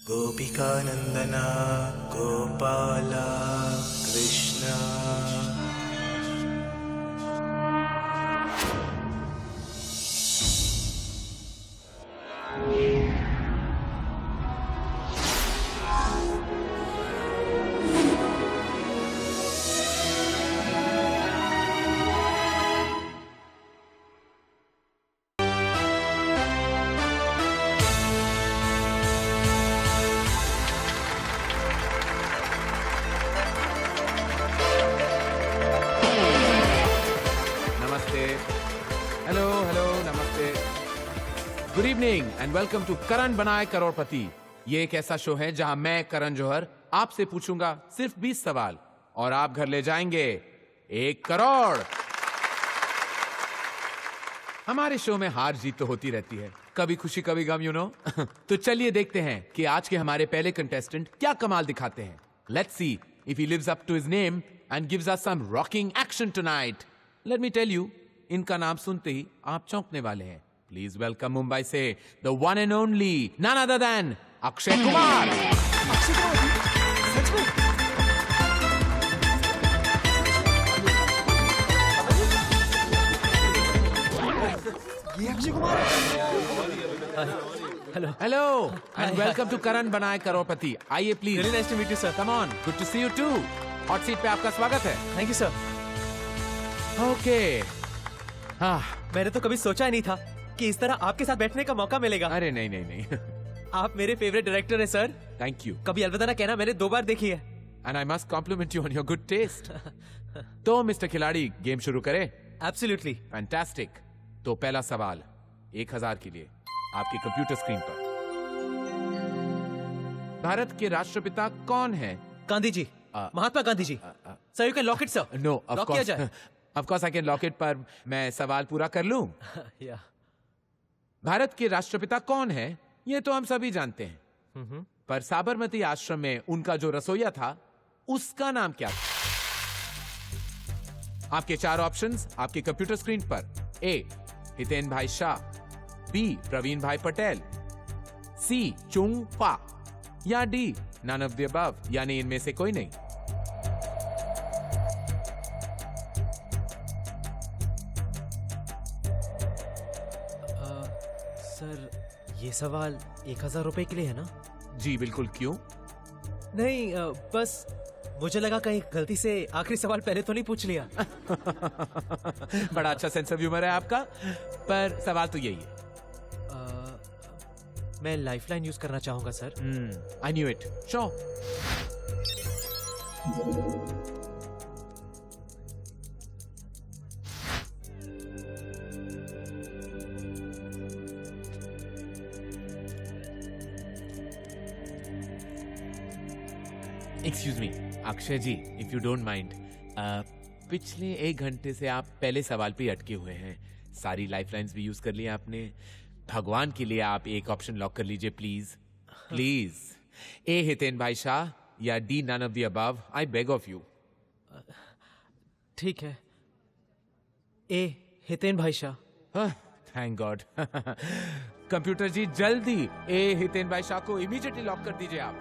Gopika Nandana Gopala Krishna. Good evening and welcome to Karan Banaye Crorepati. ये एक ऐसा शो है जहां मैं करण जौहर आपसे पूछूंगा सिर्फ 20 सवाल और आप घर ले जाएंगे 1 करोड़। हमारे शो में हार जीत तो होती रहती है, कभी खुशी कभी गम, यू नो। तो चलिए देखते हैं कि आज के हमारे पहले कंटेस्टेंट क्या कमाल दिखाते हैं। Let's see if he lives up to his name and gives us some rocking action tonight. Let me tell you, इनका नाम सुनते ही आप चौंकने वाले हैं। Please welcome मुंबई से the one and only, none other than Akshay Kumar. Akshay Kumar, सच में? ये Akshay Kumar? Hello and welcome to Karan Banaye Crorepati. आइए please. Really nice to meet you, sir. Come on, good to see you too. Hot seat पे आपका स्वागत है। Thank you, sir. ओके। हाँ, मैंने तो कभी सोचा ही नहीं था कि इस तरह आपके साथ बैठने का मौका मिलेगा। अरे नहीं नहीं नहीं। आप मेरे फेवरेट डायरेक्टर हैं sir. Thank you. Kabhi Alvida Naa Kehna, मैंने 2 बार देखी है। And I must compliment you on your good taste. तो मिस्टर खिलाड़ी, गेम शुरू करें? एब्सोल्युटली। फैंटास्टिक। तो पहला सवाल 1000 के लिए आपके कंप्यूटर स्क्रीन पर। भारत के राष्ट्रपिता कौन है? Gandhi ji, Mahatma Gandhi ji. Sir, you can lock it sir. No, ऑफ लॉक किया जाए। Of course I can lock it, पर मैं सवाल पूरा कर लूं। या। भारत के राष्ट्रपिता कौन है ये तो हम सभी जानते हैं, पर साबरमती आश्रम में उनका जो रसोइया था उसका नाम क्या था? आपके 4 ऑप्शंस आपके कंप्यूटर स्क्रीन पर। ए, हितेन भाई शाह, बी, प्रवीण भाई पटेल, सी, चुंग पा, या D, none of the above, यानी इनमें से कोई नहीं। सर, ये सवाल 1000 रुपए के लिए है ना? जी बिल्कुल। क्यों? नहीं, बस मुझे लगा कहीं गलती से आखिरी सवाल पहले तो नहीं पूछ लिया। बड़ा अच्छा सेंस ऑफ ह्यूमर है आपका, पर सवाल तो यही है। मैं लाइफलाइन यूज करना चाहूंगा sir. I knew it. Show. Excuse me Akshay ji, if you don't mind, पिछले 1 घंटे से आप पहले सवाल पे अटके हुए हैं। सारी लाइफलाइंस भी यूज कर ली आपने। भगवान के लिए आप एक ऑप्शन लॉक कर लीजिए प्लीज प्लीज। ए, हितेन भाई शाह, या D, none of the above. I beg of you. ठीक है, A, Hiten bhai Shah. Thank God. Computer ji जल्दी ए, हितेन भाई शाह को इमीडिएटली लॉक कर दीजिए आप।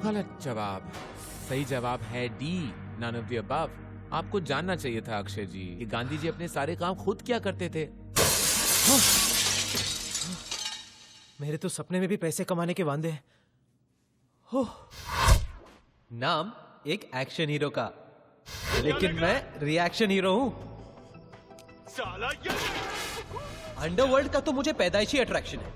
गलत जवाब। सही जवाब है D, none of the above. आपको जानना चाहिए था अक्षय जी कि गांधी जी अपने सारे काम खुद क्या करते थे। मेरे तो सपने में भी पैसे कमाने के वांदे हैं। नाम एक एक्शन हीरो का, लेकिन मैं रिएक्शन हीरो हूं। अंडरवर्ल्ड का तो मुझे पैदाइशी अट्रैक्शन है।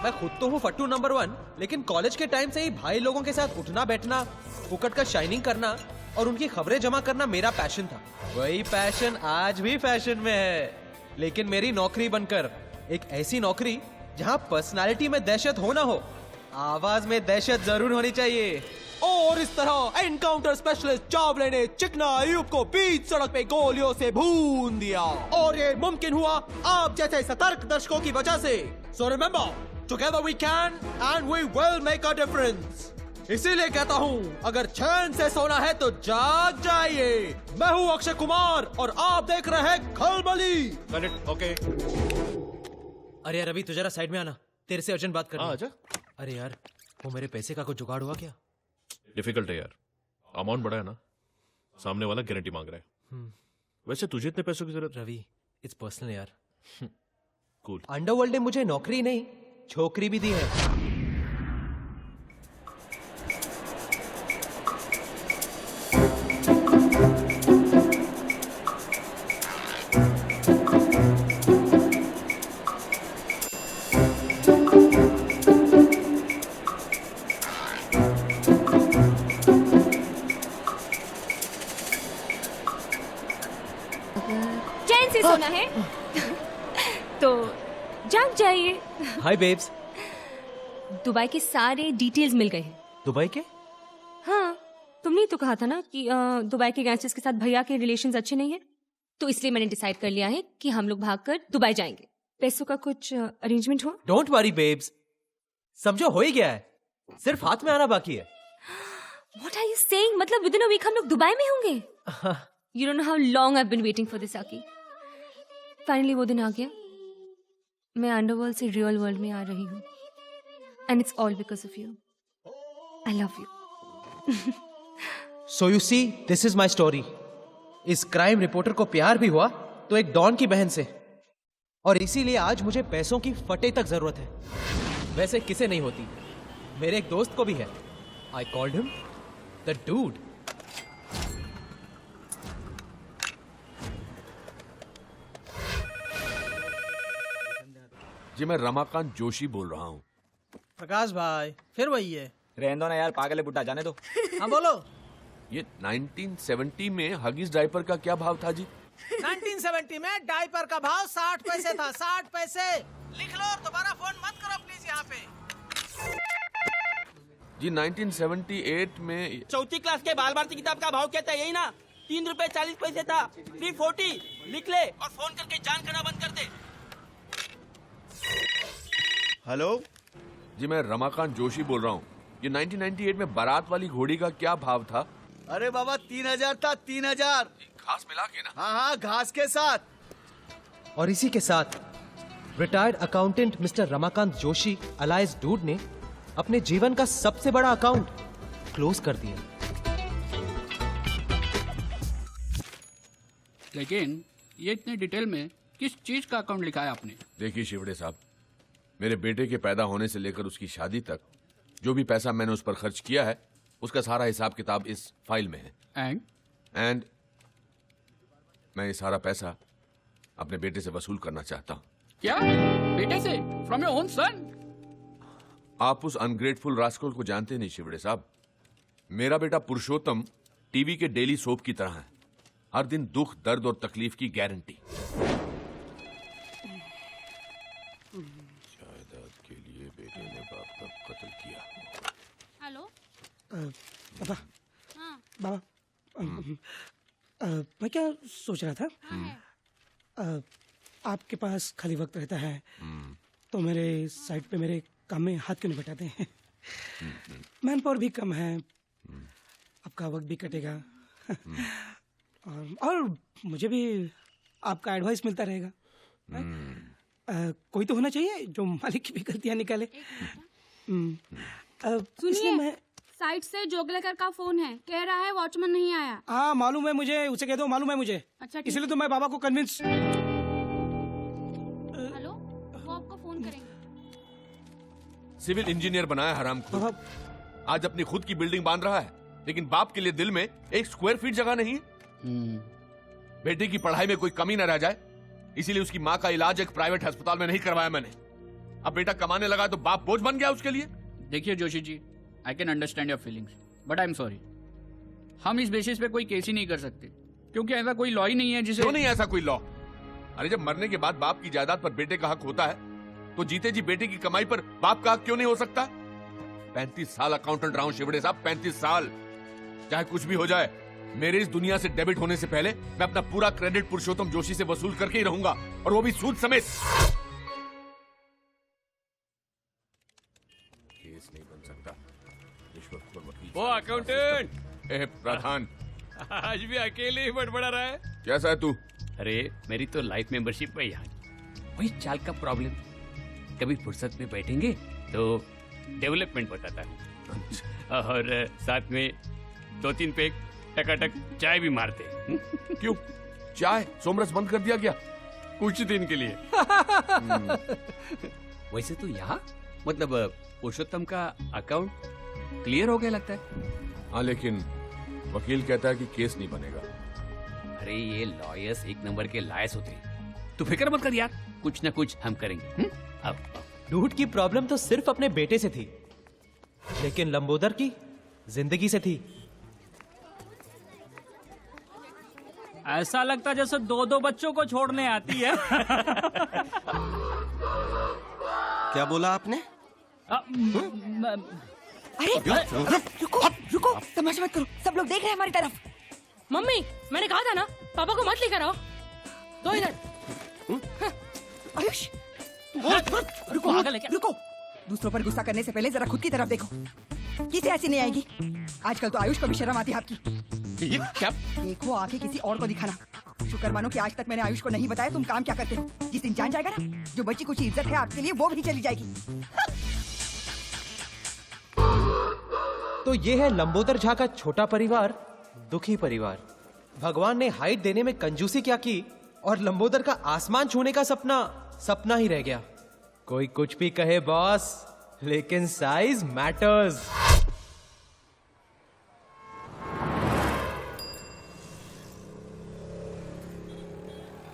मैं खुद तो हूँ फट्टू नंबर 1, लेकिन कॉलेज के टाइम से ही भाई लोगों के साथ उठना बैठना, फुकट का शाइनिंग करना और उनकी खबरें जमा करना मेरा पैशन था। वही पैशन आज भी फैशन में है, लेकिन मेरी नौकरी बनकर एक ऐसी नौकरी जहाँ पर्सनालिटी में दहशत हो ना हो, आवाज में दहशत जरूर होनी चाहिए। और इस तरह एनकाउंटर स्पेशलिस्ट चाव लेने चिकना अयूब को बीच सड़क पे गोलियों से भून दिया, और ये मुमकिन हुआ आप जैसे सतर्क दर्शकों की वजह से। So remember, together we can and we will make a difference. इसीलिए कहता हूँ अगर चैन से सोना है तो जाग जाइए। मैं हूँ अक्षय कुमार और आप देख रहे हैं खलबली। Correct, okay. अरे यार अभी तू जरा साइड में आना, तेरे से अर्जेंट बात करनी है। आजा। अरे यार वो मेरे पैसे का कुछ जुगाड़ हुआ क्या? डिफिकल्ट है यार, अमाउंट बड़ा है ना, सामने वाला गारंटी मांग रहा है। वैसे तुझे इतने पैसों की जरूरत? रवि इट्स पर्सनल यार। कूल। अंडरवर्ल्ड ने मुझे नौकरी नहीं छोकरी भी दी है। चैन से सोना है तो जाग जाइए। हाय बेब्स। दुबई के सारे डिटेल्स मिल गए हैं। दुबई के? हाँ, तुमने तो कहा था ना कि दुबई के गैंगस्टर्स के साथ भैया के रिलेशंस अच्छे नहीं है, तो इसलिए मैंने डिसाइड कर लिया है कि हम लोग भागकर दुबई जाएंगे। पैसों का कुछ अरेंजमेंट हुआ? डोंट वरी बेब्स, समझो हो ही गया है, सिर्फ हाथ में आना बाकी है। What are you saying? मतलब विद इन अ वीक हम लोग दुबई में होंगे? You don't know how long I have been waiting for this आकी। फाइनली वो दिन आ गया। मैं अंडरवर्ल्ड से रियल वर्ल्ड में आ रही हूँ, and it's all because of you. I love you. So you see, this is my story. इस क्राइम रिपोर्टर को प्यार भी हुआ तो एक डॉन की बहन से, और इसीलिए आज मुझे पैसों की फटे तक जरूरत है। वैसे किसे नहीं होती, मेरे एक दोस्त को भी है। I called him the dude. जी मैं रमाकांत जोशी बोल रहा हूँ। प्रकाश भाई फिर वही है। रहने दो ना यार, पागल है बुड्ढा, जाने दो। हाँ बोलो। ये 1970 में हगीज डायपर का क्या भाव था जी? 1970 में डायपर का भाव 60 पैसे था। 60 पैसे लिख लो और दोबारा फोन मत करो प्लीज यहाँ पे। जी 1978 में चौथी क्लास के बाल भारती किताब का भाव क्या था? यही ना, 3 रुपए 40 पैसे था। 340 लिख ले और फोन करके जान करना बंद कर दे। हेलो जी मैं रमाकांत जोशी बोल रहा हूँ। ये 1998 में बारात वाली घोड़ी का क्या भाव था? अरे बाबा 3000 था, 3000। घास मिला के ना? हाँ घास के साथ। और इसी के साथ retired accountant mister Ramakant Joshi alias dude ने अपने जीवन का सबसे बड़ा अकाउंट क्लोज कर दिया। लेकिन ये इतने डिटेल में किस चीज का अकाउंट लिखा है आपने? देखिए शिवड़े साहब, मेरे बेटे के पैदा होने से लेकर उसकी शादी तक जो भी पैसा मैंने उस पर खर्च किया है, उसका सारा हिसाब किताब इस फाइल में है। एंड मैं ये सारा पैसा अपने बेटे से वसूल करना चाहता हूँ। क्या? बेटे से? From your own son? आप उस अनग्रेटफुल रास्कल को जानते नहीं शिवड़े साहब। मेरा बेटा पुरुषोत्तम टीवी के डेली सोप की तरह है, हर दिन दुख दर्द और तकलीफ की गारंटी। जायदाद के लिए बेटे ने बाप का कत्ल किया। हेलो पापा। हाँ बाबा मैं क्या सोच रहा था, आपके पास खाली वक्त रहता है तो मेरे साइड पे मेरे काम में हाथ क्यों नहीं बटाते हैं? मैन पावर भी कम है, आपका वक्त भी कटेगा और मुझे भी आपका एडवाइस मिलता रहेगा। कोई तो होना चाहिए जो मालिक की भी गलतियां निकाले। सुनिए, मैं साइड से जोगलेकर का फोन है, कह रहा है वॉचमैन नहीं आया। हाँ मालूम है मुझे, उसे कह दो मालूम है मुझे। अच्छा इसलिए तो मैं बाबा को कन्विंस। हेलो, वो आपको फोन करेंगे। सिविल इंजीनियर बनाया हरामखोर, आज अपनी खुद की बिल्डिंग बांध रहा है, लेकिन बाप के लिए दिल में 1 स्क्वायर फीट जगह नहीं है। बेटे की पढ़ाई में कोई कमी न रह जाए, इसीलिए उसकी माँ का इलाज एक प्राइवेट अस्पताल में नहीं करवाया मैंने। अब बेटा कमाने लगा तो बाप बोझ बन गया उसके लिए। देखिए Joshi ji, I can understand your feelings, but I am sorry, हम इस बेसिस पे कोई केस ही नहीं कर सकते, क्योंकि ऐसा कोई लॉ ही नहीं है जिसे। क्यों नहीं ऐसा कोई लॉ? अरे जब मरने के बाद बाप की जायदाद पर बेटे का हक होता है, तो जीते जी बेटे की कमाई पर बाप का हक क्यों नहीं हो सकता? 35 साल अकाउंटेंट रहा हूं शिवड़े साहब, 35 साल। चाहे कुछ भी हो जाए, मेरे इस दुनिया से डेबिट होने से पहले मैं अपना पूरा क्रेडिट पुरुषोत्तम जोशी से वसूल करके ही रहूंगा, और वो भी सूद समेत। केस नहीं बन सकता, रिश्वतखोर वो अकाउंटेंट ए प्रधान, आज भी अकेले ही बड़बड़ा रहा है। कैसा है तू? अरे मेरी तो लाइफ मेंबरशिप है यहाँ, वही चाल का प्रॉब्लम। कभी फुर्सत में बैठेंगे तो डेवलपमेंट बताता हूँ, और साथ में 2-3 पैक टकाटक चाय भी मारते हैं। क्यों? चाय सोमरस बंद कर दिया क्या? कुछ दिन के लिए। वैसे तो यहाँ मतलब पुरुषोत्तम का अकाउंट क्लियर हो गया लगता है। हाँ, लेकिन वकील कहता है कि केस नहीं बनेगा। अरे ये लॉयर्स एक नंबर के लायस होते हैं, तू फिक्र मत कर यार, कुछ ना कुछ हम करेंगे। अब डूड की प्रॉब्लम तो सिर्फ अपने बेटे से थी, लेकिन लंबोदर की जिंदगी से थी। ऐसा लगता जैसे 2-2 बच्चों को छोड़ने आती है। क्या बोला आपने? अरे रुको रुको, तमाशा मत करो, सब लोग देख रहे हैं हमारी तरफ। मम्मी मैंने कहा था ना पापा को मत लेकर आओ। दो इधर। आयुष रुको, दूसरों पर गुस्सा करने से पहले जरा खुद की तरफ देखो। किसे ऐसी नहीं आएगी? आजकल तो आयुष को भी शर्म आती है आपकी। क्या? देखो आके किसी और को दिखाना। शुक्र मानो कि आज तक मैंने आयुष को नहीं बताया तुम काम क्या करते हो। जिस दिन जान जाएगा ना, जो बची कुछ इज्जत है आपके लिए वो भी चली जाएगी। तो ये है लंबोदर झा का छोटा परिवार, दुखी परिवार। भगवान ने हाइट देने में कंजूसी क्या की, और लंबोदर का आसमान छूने का सपना सपना ही रह गया। कोई कुछ भी कहे बॉस, लेकिन साइज मैटर्स।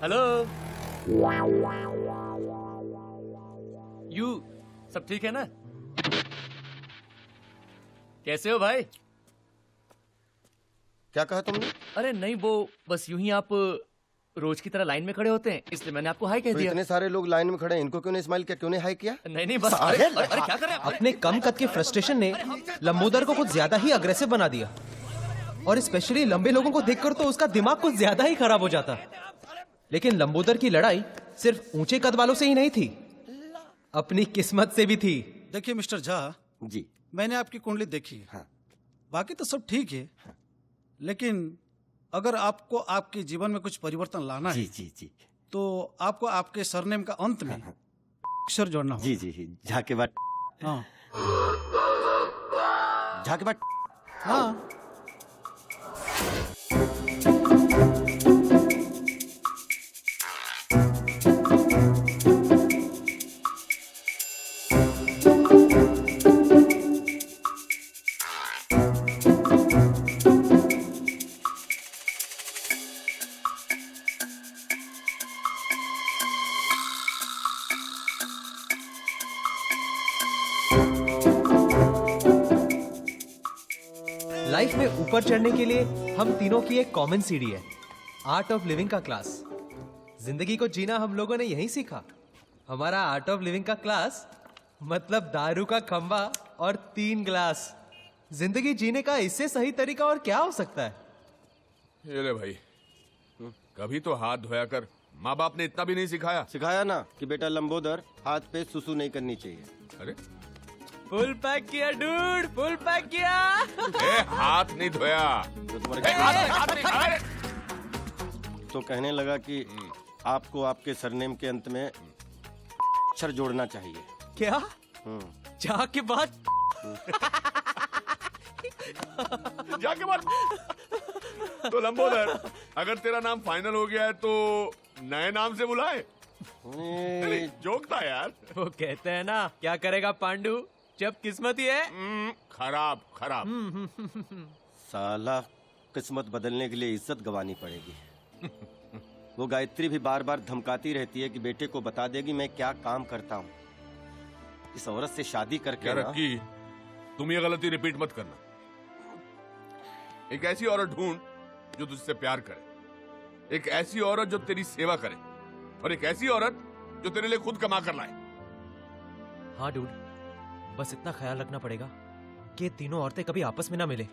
हेलो यू, सब ठीक है ना? कैसे हो भाई? क्या कहा तुमने? अरे नहीं, वो बस यूं ही आप रोज की तरह लाइन में खड़े होते हैं, इसलिए मैंने आपको हाई कह तो दिया। इतने सारे लोग लाइन में खड़े हैं, इनको क्यों नहीं स्माइल किया, क्यों नहीं हाई किया? नहीं बस अरे क्या कर रहे हैं? अपने कम कद के फ्रस्ट्रेशन ने लंबोदर को कुछ ज्यादा ही अग्रेसिव बना दिया, और स्पेशली लंबे लोगों को देखकर तो उसका दिमाग कुछ ज्यादा ही खराब हो जाता। लेकिन लंबोदर की लड़ाई सिर्फ ऊंचे कद वालों से ही नहीं थी, अपनी किस्मत से भी थी। देखिए मिस्टर झा जी, मैंने आपकी कुंडली देखी है। हाँ। बाकी तो सब ठीक है। हाँ। लेकिन अगर आपको आपके जीवन में कुछ परिवर्तन लाना है जी तो आपको आपके सरनेम का अंत में अक्षर जोड़ना होगा। जी झा के बाद। हाँ झा के बाद। हाँ लाइफ में ऊपर चढ़ने के लिए हम तीनों की एक कॉमन सीढ़ी है, आर्ट ऑफ लिविंग का क्लास। जिंदगी को जीना हम लोगों ने यहीं सीखा। हमारा आर्ट ऑफ लिविंग का क्लास मतलब दारू का खंबा और 3 ग्लास। जिंदगी जीने का इससे सही तरीका और क्या हो सकता है? ये ले भाई, कभी तो हाथ धोया कर। माँ बाप ने इतना भी नहीं सिखाया? सिखाया ना कि बेटा लंबोदर, हाथ पे सुसु नहीं करनी चाहिए। अरे फुल पैक किया डूड, फुल पैक किया। हाथ नहीं धोया तो कहने लगा कि आपको आपके सरनेम के अंत में अक्षर जोड़ना चाहिए। क्या? जाके बाद जाके बाद तो लंबोदर, अगर तेरा नाम फाइनल हो गया है तो नए नाम से बुलाए। जोक था यार। वो कहते हैं ना, क्या करेगा पांडु जब किस्मत ही है खराब खराब। साला किस्मत बदलने के लिए इज्जत गंवानी पड़ेगी। वो गायत्री भी बार बार धमकाती रहती है कि बेटे को बता देगी मैं क्या काम करता हूँ। इस औरत से शादी करके ना, रक्की, तुम ये गलती रिपीट मत करना। एक ऐसी औरत ढूंढ जो तुझसे प्यार करे, एक ऐसी औरत जो तेरी सेवा करे, और एक ऐसी औरत जो तेरे लिए खुद कमा कर लाए। हाँ डूड, बस इतना ख्याल रखना पड़ेगा कि तीनों औरतें कभी आपस में ना मिले।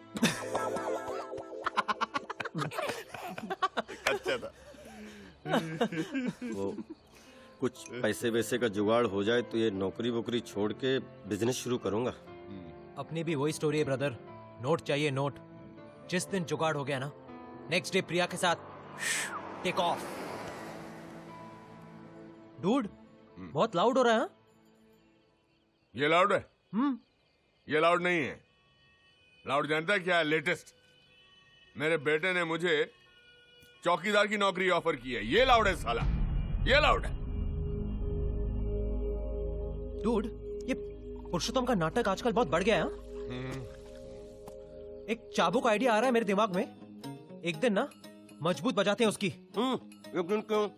अच्छा था। वो कुछ पैसे वैसे का जुगाड़ हो जाए तो ये नौकरी वोकरी छोड़ के बिजनेस शुरू करूंगा। अपनी भी वही स्टोरी है ब्रदर। नोट चाहिए, नोट। जिस दिन जुगाड़ हो गया ना, नेक्स्ट डे प्रिया के साथ टेक ऑफ। डूड, बहुत लाउड हो रहा है। हाँ? ये लाउड है? ये लाउड नहीं है। लाउड जानता है क्या है? लेटेस्ट। मेरे बेटे ने मुझे चौकीदार की नौकरी ऑफर की है। ये लाउड है साला, ये लाउड है। डूड, ये पुरुषोत्तम का नाटक आजकल बहुत बढ़ गया है। एक चाबुक आइडिया आ रहा है मेरे दिमाग में। एक दिन ना मजबूत बजाते हैं उसकी। एक दिन क्यों?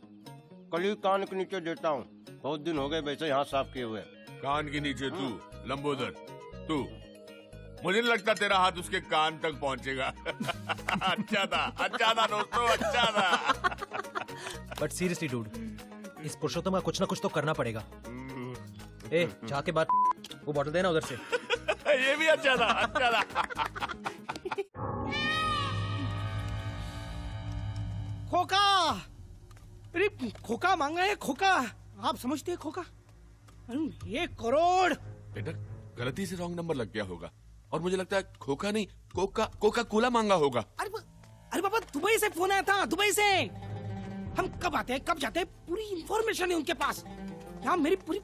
कल कान के नीचे देता हूँ। बहुत दिन हो गए वैसे यहाँ साफ किए हुए। कान के नीचे तू लंबोदर, तू, मुझे नहीं लगता तेरा हाथ उसके कान तक पहुंचेगा। अच्छा था दोस्तों, अच्छा था। बट सीरियसली डूड, इस पुरुषोत्तम का कुछ ना कुछ तो करना पड़ेगा। ए, चाह के बाद वो बॉटल देना उधर से। ये भी अच्छा था, अच्छा था। खोका, अरे खोका मांगा है, खोका। आप समझते हैं खोका? 1 करोड़। बेटा गलती से रॉन्ग नंबर लग गया होगा, और मुझे लगता है खोखा नहीं, कोका कोला मांगा होगा। अरे बाबा, दुबई से फोन आया था, दुबई से। हम कब आते हैं कब जाते हैं पूरी इंफॉर्मेशन है उनके पास। यहाँ मेरी पूरी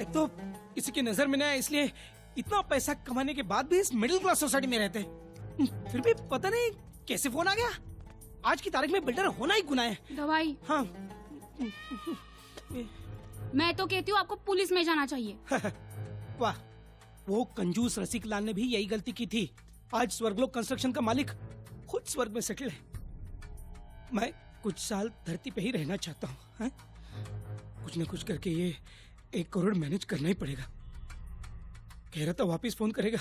एक तो किसी की नजर में ना है, इसलिए इतना पैसा कमाने के बाद भी इस मिडिल क्लास सोसाइटी में रहते हैं। फिर भी पता नहीं कैसे फोन आ गया। आज की तारीख में बिल्डर होना ही गुनाह है। दवाई। हाँ। मैं तो कहती हूँ आपको पुलिस में जाना चाहिए। वाह, वो कंजूस रसिक लाल ने भी यही गलती की थी। आज स्वर्गलोक कंस्ट्रक्शन का मालिक खुद स्वर्ग में सेटल है। मैं कुछ साल धरती पे ही रहना चाहता हूँ। कुछ न कुछ करके ये 1 करोड़ मैनेज करना ही पड़ेगा। कह रहा था वापिस फोन करेगा।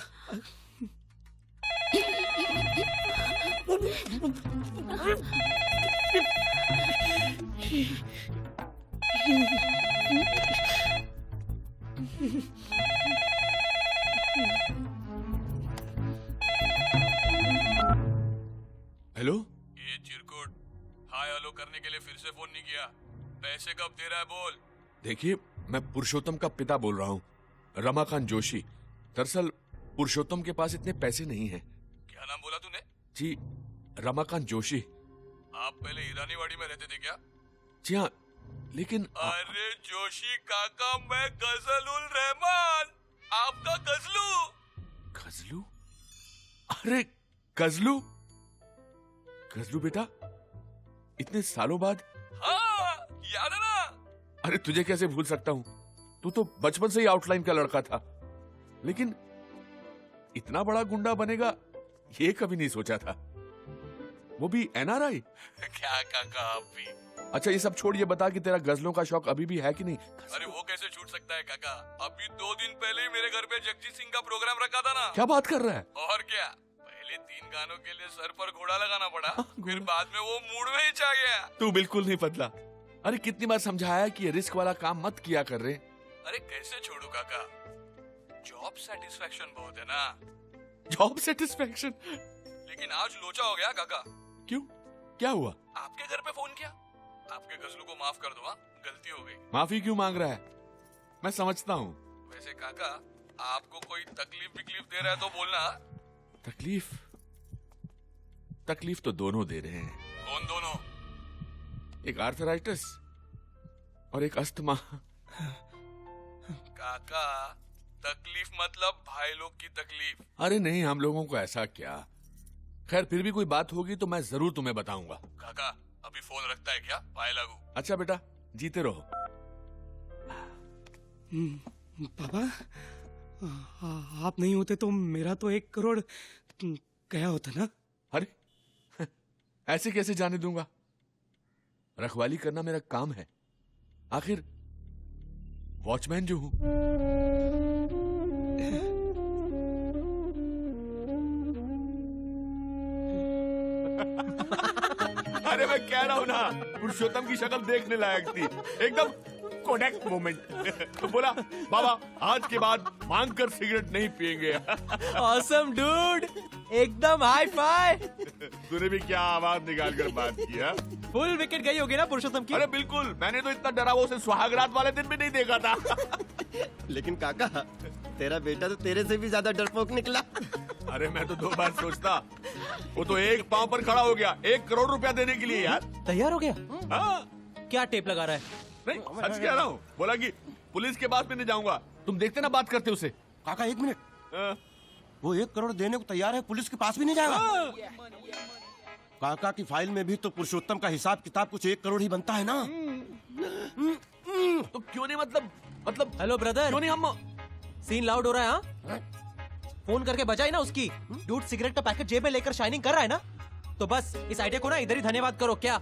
हेलो, ये चिरकुट, हाय हेलो करने के लिए फिर से फोन नहीं किया। पैसे कब दे रहा है बोल। देखिए, मैं पुरुषोत्तम का पिता बोल रहा हूँ, रमाकांत जोशी। दरअसल पुरुषोत्तम के पास इतने पैसे नहीं हैं। क्या नाम बोला तूने? जी, रमाकांत जोशी। आप पहले ईरानीवाड़ी में रहते थे क्या? जी हाँ, लेकिन अरे जोशी काका, मैं गजलुल रहमान, आपका गजलू। गजलू? अरे गजलू, गजलू बेटा, इतने सालों बाद। हाँ, याद है ना? अरे तुझे कैसे भूल सकता हूँ, तू तो बचपन से ही आउटलाइन का लड़का था। लेकिन इतना बड़ा गुंडा बनेगा ये कभी नहीं सोचा था, वो भी एनआरआई। क्या काका आप भी। अच्छा ये सब छोड़, ये बता कि तेरा गजलों का शौक अभी भी है कि नहीं? अरे वो कैसे छूट सकता है काका, अभी 2 दिन पहले ही मेरे घर पे जगजीत सिंह का प्रोग्राम रखा था ना। क्या बात कर रहा है? और क्या, पहले 3 गानों के लिए सर पर घोड़ा लगाना पड़ा, फिर बाद में वो मूड में ही छा गया। तू बिल्कुल नहीं बदला। अरे कितनी बार समझाया कि ये रिस्क वाला काम मत किया कर रहे। अरे कैसे छोड़ू काका, जॉब सेटिस्फेक्शन बहुत है ना। Job satisfaction? लेकिन आज लोचा हो गया काका। क्यों, क्या हुआ? आपके घर पे फोन किया, आपके गजलू को माफ कर दो। हाँ, गलती हो गई। माफी क्यों मांग रहा है? मैं समझता हूँ। वैसे काका, आपको कोई तकलीफ विकलीफ दे रहा है तो बोलना। तकलीफ? तकलीफ तो दोनों दे रहे हैं। कौन दोनों? एक आर्थराइटिस और एक अस्थमा। काका, तकलीफ मतलब भाई लोग की तकलीफ। अरे नहीं, हम लोगों को ऐसा क्या। खैर फिर भी कोई बात होगी तो मैं जरूर तुम्हें बताऊंगा। काका, अभी फोन रखता है क्या? भाई लागू। अच्छा बेटा, जीते रहो। पापा, आप नहीं होते तो मेरा तो 1 करोड़ गया होता ना। अरे ऐसे कैसे जाने दूंगा? रखवाली करना मेरा काम है, आखिर वॉचमैन जो हूं। अरे मैं कह रहा हूं ना, पुरुषोत्तम की शक्ल देखने लायक थी, एकदम कोडेक्ट मोमेंट। तो बोला बाबा आज के बाद मांग कर सिगरेट नहीं पिएंगे। ऑसम डूड, एकदम हाई फाई। तूने भी क्या आवाज निकाल कर बात किया? फुल विकेट गई होगी ना पुरुषोत्तम की। अरे बिल्कुल, मैंने तो इतना डरावों से सुहागरात वाले दिन भी नहीं देखा था। लेकिन काका तेरा बेटा तो तेरे से भी ज्यादा डरपोक निकला। अरे मैं तो 2 बार सोचता, वो तो एक पांव पर खड़ा हो गया 1 करोड़ रुपया देने के लिए यार। तैयार हो गया? हाँ। क्या टेप लगा रहा है? नहीं सच कह रहा हूँ, बोला कि पुलिस के पास भी नहीं जाऊंगा। तुम देखते ना बात करते उसे। काका 1 मिनट, वो 1 करोड़ देने को तैयार है, पुलिस के पास भी नहीं जाएगा? काका की फाइल में भी तो पुरुषोत्तम का हिसाब किताब कुछ 1 करोड़ ही बनता है ना। तो क्यों नहीं मतलब हेलो ब्रदर, क्यों नहीं हम सीन लाउड हो रहा है? हाँ, फोन करके बजाई ना उसकी। डूड सिगरेट का पैकेट जेब में लेकर शाइनिंग कर रहा है ना, तो बस इस आइडिया को ना इधर ही धन्यवाद करो। क्या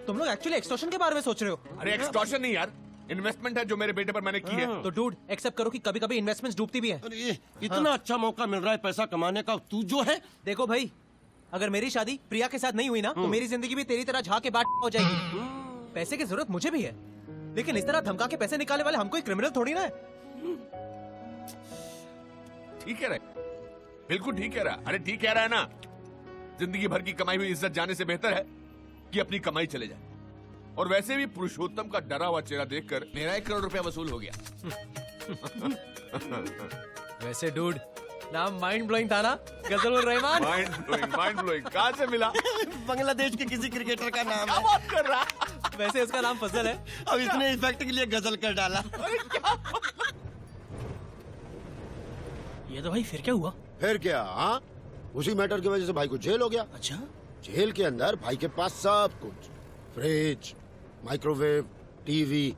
तुम लोग एक्चुअली एक्सटॉर्शन के बारे में सोच रहे हो? अरे एक्सटॉर्शन नहीं यार, इन्वेस्टमेंट है जो मेरे बेटे पर मैंने की है। तो डूड एक्सेप्ट करो कि कभी कभी इन्वेस्टमेंट्स डूबती भी है। अरे इतना अच्छा मौका मिल रहा है पैसा कमाने का, तू जो है। देखो भाई, अगर मेरी शादी प्रिया के साथ नहीं हुई ना, तो मेरी जिंदगी भी तेरी तरह झाँ के बाट हो जाएगी। पैसे की जरूरत मुझे भी है, लेकिन इस तरह धमका के पैसे निकालने वाले हम कोई क्रिमिनल थोड़ी ना है। ठीक कह रहा है, बिल्कुल ठीक कह रहा है। अरे ठीक कह रहा है ना, जिंदगी भर की कमाई हुई इज्जत जाने से बेहतर है कि अपनी कमाई चले जाए। और वैसे भी पुरुषोत्तम का डरा हुआ चेहरा देखकर मेरा 1 करोड़ रुपया वसूल हो गया। वैसे डूड नाम माइंड ब्लोइंग था ना, गजल उर रहमान। माइंड ब्लोइंग कहाँ से मिला? बांग्लादेश के किसी क्रिकेटर का नाम क्या है। बात कर रहा? वैसे उसका नाम फजल है। अब इसने इफेक्ट के लिए गजल कर डाला। ये तो भाई फिर क्या हुआ? फिर क्या? हाँ, उसी मैटर की वजह से भाई को जेल हो गया। अच्छा, जेल के अंदर भाई के पास सब कुछ, फ्रिज, माइक्रोवेव, टीवी,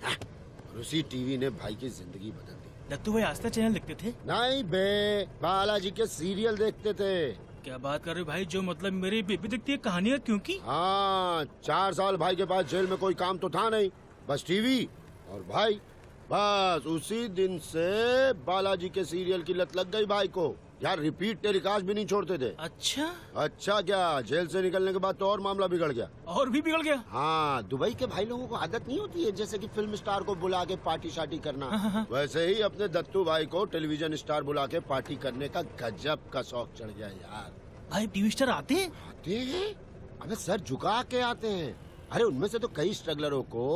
और उसी टीवी ने भाई की जिंदगी बदल दी। दत्तू भाई आस्था चैनल देखते थे? नहीं बे, बालाजी के सीरियल देखते थे। क्या बात कर रहे हो भाई, जो मतलब मेरी बेबी देखती है कहानियाँ क्यों की? हाँ, 4 साल भाई के पास जेल में कोई काम तो था नहीं, बस टीवी और भाई। बस उसी दिन से बालाजी के सीरियल की लत लग गई भाई को। यार रिपीट टेलीकास्ट भी नहीं छोड़ते थे। अच्छा क्या, जेल से निकलने के बाद तो और मामला बिगड़ गया। और भी बिगड़ गया? हाँ, दुबई के भाई लोगों को आदत नहीं होती है जैसे कि फिल्म स्टार को बुला के पार्टी शार्टी करना। वैसे ही अपने दत्तू भाई को टेलीविजन स्टार बुला के पार्टी करने का गजब का शौक चढ़ गया यार। भाई टीवी स्टार आते हैं? अबे सर झुका के आते हैं। अरे उनमें से तो कई स्ट्रगलरों को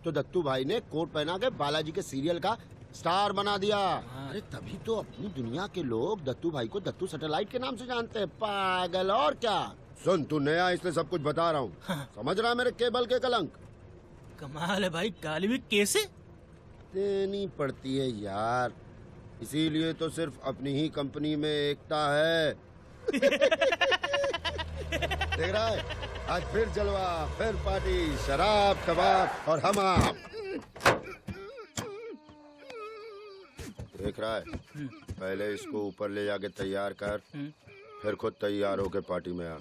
तो दत्तू भाई ने कोट पहना के बालाजी के सीरियल का स्टार बना दिया। अरे तभी तो अपनी दुनिया के लोग दत्तू भाई को दत्तू सैटेलाइट के नाम से जानते हैं। पागल, और क्या। सुन, तू नया इसलिए सब कुछ बता रहा हूँ। समझ रहा है मेरे केबल के कलंक? कमाल है भाई, गाली भी कैसे देनी पड़ती है यार, इसीलिए तो सिर्फ अपनी ही कंपनी में एकता है। देख रहा है, आज फिर जलवा, फिर पार्टी, शराब, कबाब और हमाम। देख रहा है, पहले इसको ऊपर ले जाके तैयार कर, फिर खुद तैयार होके पार्टी में आ।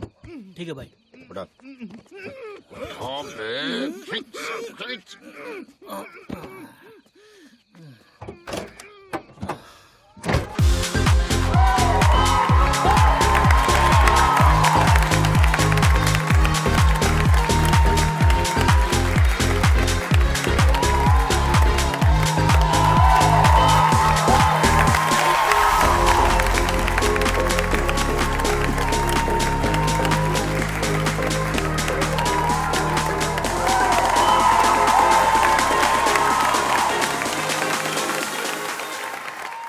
ठीक है भाई। बड़ा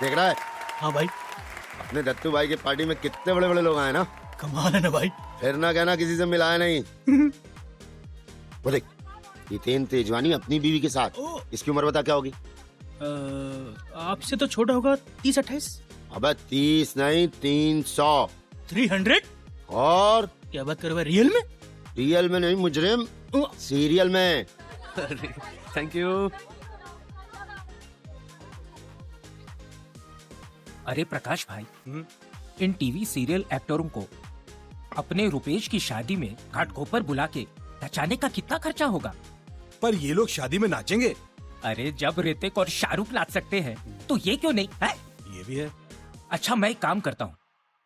देख रहा है? हाँ भाई। अपने दत्तू भाई की पार्टी में कितने बड़े बड़े लोग आए ना। कमाल है ना भाई। फिर ना कहना किसी से मिलाया नहीं। वो देख, जितेन तेजवानी अपनी बीवी के साथ, इसकी उम्र बता क्या होगी? आपसे तो छोटा होगा 30-28। अबे 30 नहीं, 300। 300? और क्या बात कर रहे हो, रियल में? रियल में नहीं मुजरिम, सीरियल में। Thank you. अरे प्रकाश भाई, इन टीवी सीरियल एक्टरों को अपने रुपेश की शादी में घाटकोपर बुला के नचाने का कितना खर्चा होगा? पर ये लोग शादी में नाचेंगे? अरे जब ऋतिक और शाहरुख नाच सकते हैं तो ये क्यों नहीं है? ये भी है। अच्छा मैं एक काम करता हूँ,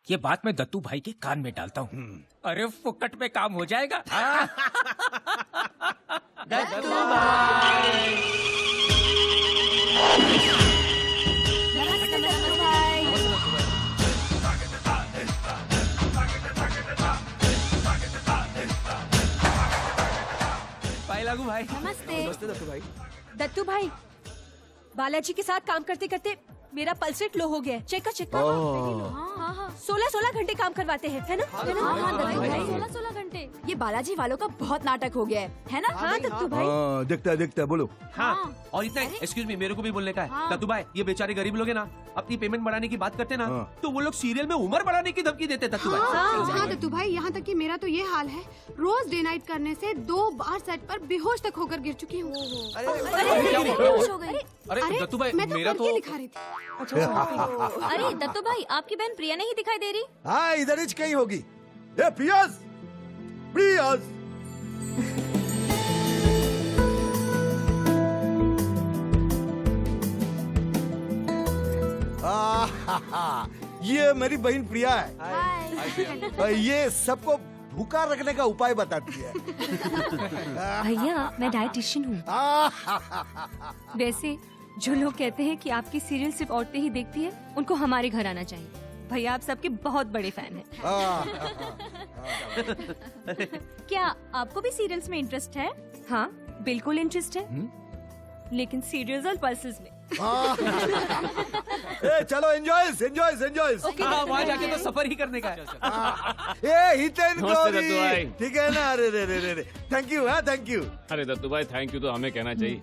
ये बात मैं दत्तू भाई के कान में डालता हूँ। अरे फुकट में काम हो जाएगा। दत्तू भाई। लागू भाई। नमस्ते। नमस्ते दत्तू भाई। दत्तू भाई, बालाजी के साथ काम करते करते मेरा पल्स रेट लो हो गया है। चेक कर। हाँ, 16 घंटे काम करवाते हैं, है ना? है ना? हाँ, 16 घंटे। ये बालाजी वालों का बहुत नाटक हो गया है ना? हाँ दत्तू भाई। दिखता है बोलो। हाँ, और इतना एक्सक्यूज मी, मेरे को भी बोलने का है। दत्तू भाई, ये बेचारे गरीब लोग हैं ना, अपनी पेमेंट बढ़ाने की बात करते ना, तो वो लोग सीरियल में उम्र बढ़ाने की धमकी देते दत्तू भाई। हाँ दत्तू भाई, यहाँ तक कि मेरा तो ये हाल है, रोज डे नाइट करने से 2 बार सेट पर बेहोश तक होकर गिर चुकी हूँ। अरे दत्तू भाई, मैं तो मेरा करके दिखा रही थी। अरे दत्तू भाई, आपकी बहन प्रिया नहीं दिखाई दे रही? हाँ, इधर ही कहीं होगी। ए प्रियास, ये मेरी बहन प्रिया है। ये सबको भूखा रखने का उपाय बताती है। भैया, मैं डाइटिशियन हूँ। वैसे जो लोग कहते हैं कि आपकी सीरियल सिर्फ औरतें ही देखती है, उनको हमारे घर आना चाहिए। भैया, आप सबके बहुत बड़े फैन हैं। क्या आपको भी सीरियल्स में इंटरेस्ट है? हाँ, बिल्कुल इंटरेस्ट है, लेकिन सीरियल्स और पल्सेस में। ए, चलो एंजॉय। वहाँ जाके तो सफर ही करने का है। हितेन गौरी, ठीक है ना? अरे थैंक यू। Thank you. अरे दत्तू भाई, थैंक यू तो हमें कहना चाहिए।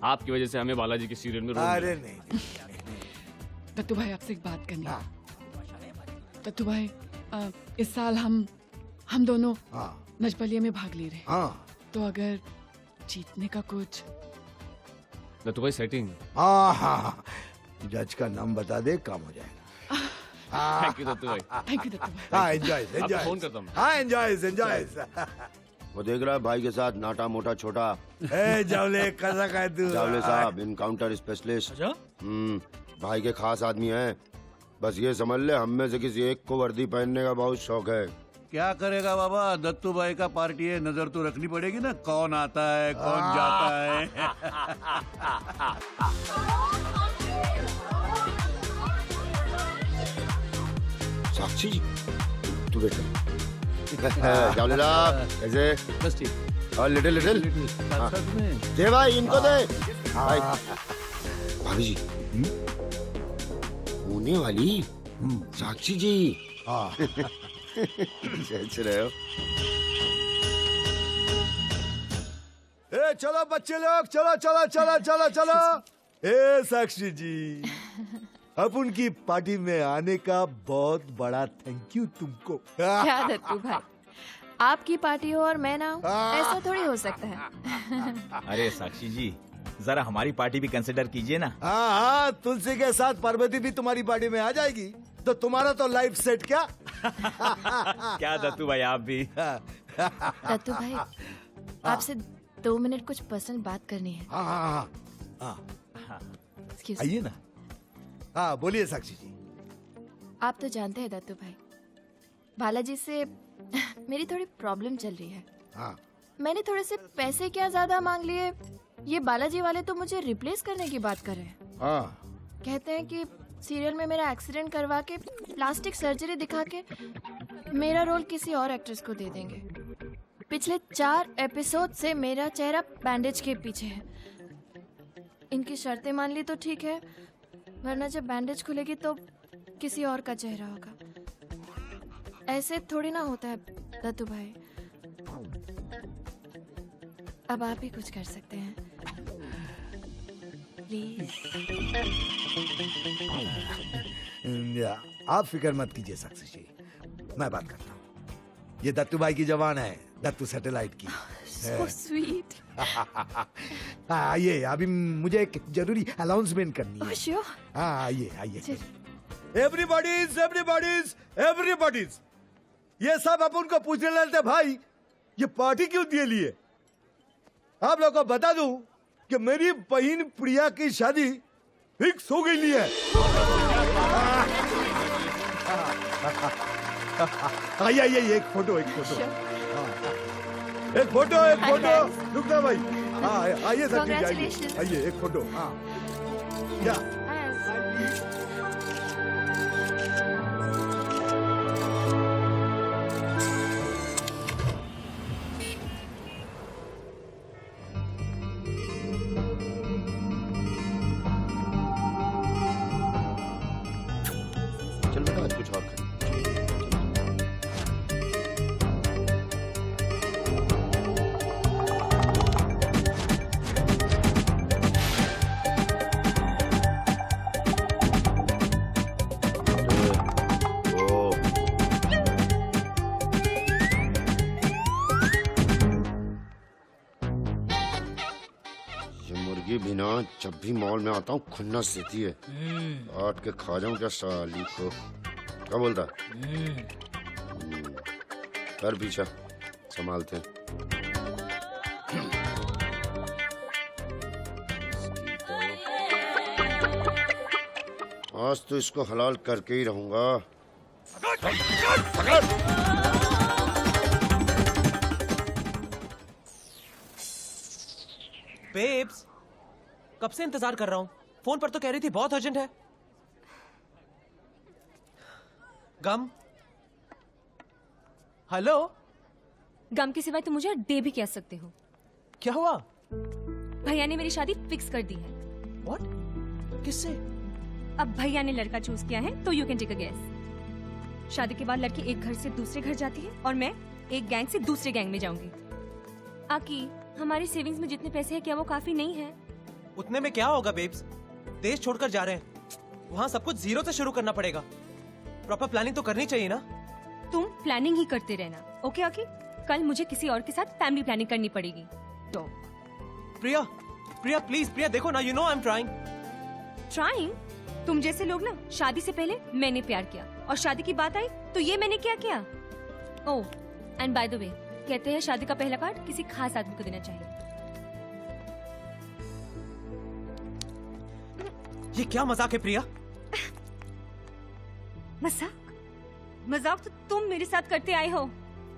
आपकी वजह से हमें बालाजी की सीरियल में अरे नहीं। दत्तू भाई, आपसे एक बात करनी है। दत्तू भाई, इस साल हम दोनों नजबलिया में भाग ले रहे हैं। तो अगर जीतने का कुछ। दत्तू भाई, सेटिंग। हाँ, जज का नाम बता दे, काम हो जाएगा। थैंक यू दत्तू भाई। थैंक यू दत्तू भाई। हाँ, एंजॉय। फोन करता हूँ। हाँ, एंजॉय। वो देख रहा है भाई के साथ नाटा मोटा छोटा। जावले, कैसा का तू? जावले साहब इनकाउंटर स्पेशलिस्ट। भाई के खास आदमी हैं। बस ये समझ ले, हम में से किसी एक को वर्दी पहनने का बहुत शौक है। क्या करेगा बाबा, दत्तू भाई का पार्टी है, नजर तो रखनी पड़ेगी ना, कौन आता है कौन जाता है। साक्षी जी, तू बेटा। जावले साहब, कैसे? बस ठीक। और लिटिल दे भाई, इनको दे भाई। भाभी जी, होने वाली साक्षी जी। रहे हो। चलो बच्चे लोग, चलो। ए साक्षी जी, अब उनकी पार्टी में आने का बहुत बड़ा थैंक यू तुमको। क्या दत्तू भाई, आपकी पार्टी हो और मैं ना हो, ऐसा थोड़ी हो सकता है। अरे साक्षी जी, जरा हमारी पार्टी भी कंसिडर कीजिए ना। हाँ, तुलसी के साथ पार्वती भी तुम्हारी पार्टी में आ जाएगी, तो तुम्हारा तो लाइफ सेट क्या? क्या दत्तू भाई, आप भी। दत्तू भाई, आपसे 2 मिनट कुछ पर्सनल बात करनी है। आइए ना। हाँ, बोलिए साक्षी जी। आप तो जानते हैं दत्तू भाई, बालाजी से मेरी थोड़ी प्रॉब्लम चल रही है। मैंने थोड़े से पैसे क्या ज्यादा मांग लिए, ये बालाजी वाले तो मुझे रिप्लेस करने की बात कर रहे हैं। कहते हैं कि सीरियल में मेरा एक्सीडेंट करवा के प्लास्टिक सर्जरी दिखा के मेरा रोल किसी और एक्ट्रेस को दे देंगे। पिछले 4 एपिसोड से मेरा चेहरा बैंडेज के पीछे है। इनकी शर्तें मान ली तो ठीक है, वरना जब बैंडेज खुलेगी तो किसी और का चेहरा होगा। ऐसे थोड़ी ना होता है दत्तू भाई। अब आप ही कुछ कर सकते हैं प्लीज। आप फिक्र मत कीजिए साक्षी जी, मैं बात करता हूँ। ये दत्तू भाई की जवान है, दत्तू सैटेलाइट की। So sweet. आइए, अभी मुझे एक जरूरी अनाउंसमेंट करनी है। Sure. हाँ, आइए। एवरीबॉडीज, ये सब अपन को पूछने लगते भाई, ये पार्टी क्यों दिए लिए? आप लोगों को बता दूं कि मेरी बहन प्रिया की शादी फिक्स हो गई है। आइए, एक फोटो। रुकना भाई। आइए सर, आइए एक फोटो। क्या? कुछ और खाएं। बिना जब भी मॉल में आता हूँ खुन्नस देती है। काट के खा जाऊं क्या साली को। क्या बोलता? कर पीछा, संभालते हैं। आज तो इसको हलाल करके ही रहूंगा। बेब्स, कब से इंतजार कर रहा हूँ। फोन पर तो कह रही थी बहुत अर्जेंट है। गम, हेलो। गम के सिवाय तुम मुझे डे भी कह सकते हो। क्या हुआ? भैया ने मेरी शादी फिक्स कर दी है। What? किससे? अब भैया ने लड़का चूज किया है तो you can take a guess. शादी के बाद लड़की एक घर से दूसरे घर जाती है और मैं एक गैंग से दूसरे गैंग में जाऊंगी। आकी, हमारी सेविंग्स में जितने पैसे हैं क्या वो काफी नहीं है? उतने में क्या होगा बेब्स? देश छोड़कर जा रहे हैं, वहाँ सब कुछ जीरो से शुरू करना पड़ेगा। प्रॉपर प्लानिंग तो करनी चाहिए ना। तुम प्लानिंग ही करते रहना, ओके आकी? कल मुझे किसी और के साथ फैमिली प्लानिंग करनी पड़ेगी। तो प्रिया, प्रिया प्लीज, प्रिया देखो ना, you know I am trying. Trying? तुम जैसे लोग ना, शादी से पहले मैंने प्यार किया और शादी की बात आई तो ये मैंने क्या किया। ओह, एंड बाय द वे, कहते हैं शादी का पहला कार्ड किसी खास आदमी को देना चाहिए। ये क्या मजाक है प्रिया? मजाक? मजाक तो तुम मेरे साथ करते आए हो।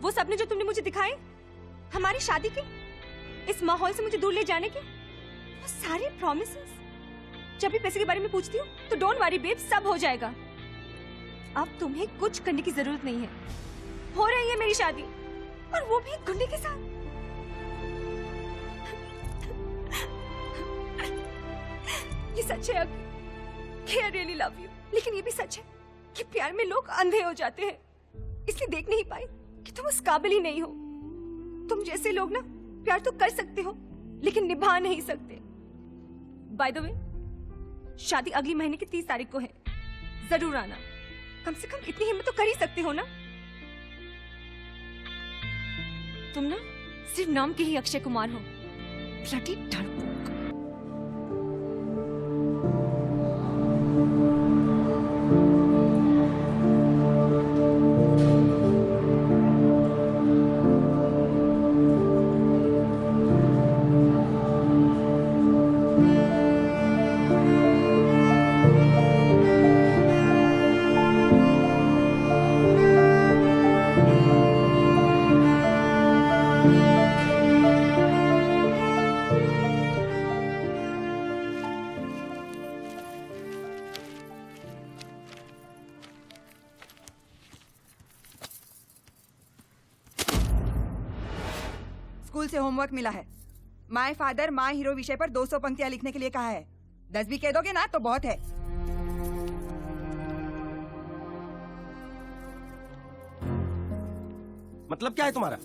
वो सपने जो तुमने मुझे दिखाए, हमारी शादी के, इस माहौल से मुझे दूर ले जाने के, वो सारे प्रॉमिसेस। जब भी पैसे के बारे में पूछती हूँ तो डोंट वरी बेब, सब हो जाएगा। अब तुम्हें कुछ करने की जरूरत नहीं है। हो रही है मेरी शादी, और वो भी एक गुंडे के साथ। ये सच है कि I really love you, लेकिन ये भी सच है कि प्यार में लोग अंधे हो जाते हैं। इसलिए देख नहीं पाए कि तुम उस काबिल ही नहीं हो। तुम जैसे लोग ना प्यार तो कर सकते हो लेकिन निभा नहीं सकते। बाय द वे, शादी अगली महीने की 30 तारीख को है। जरूर आना। कम से कम इतनी हिम्मत तो कर ही सकते हो ना। तुम ना सिर्फ नाम के ही अक्षय कुमार हो। ब्लडी डरपोक। स्कूल से होमवर्क मिला है। माय फादर माय हीरो विषय पर 200 पंक्तियां लिखने के लिए कहा है। 10 भी कह दोगे ना तो बहुत है। मतलब क्या है तुम्हारा?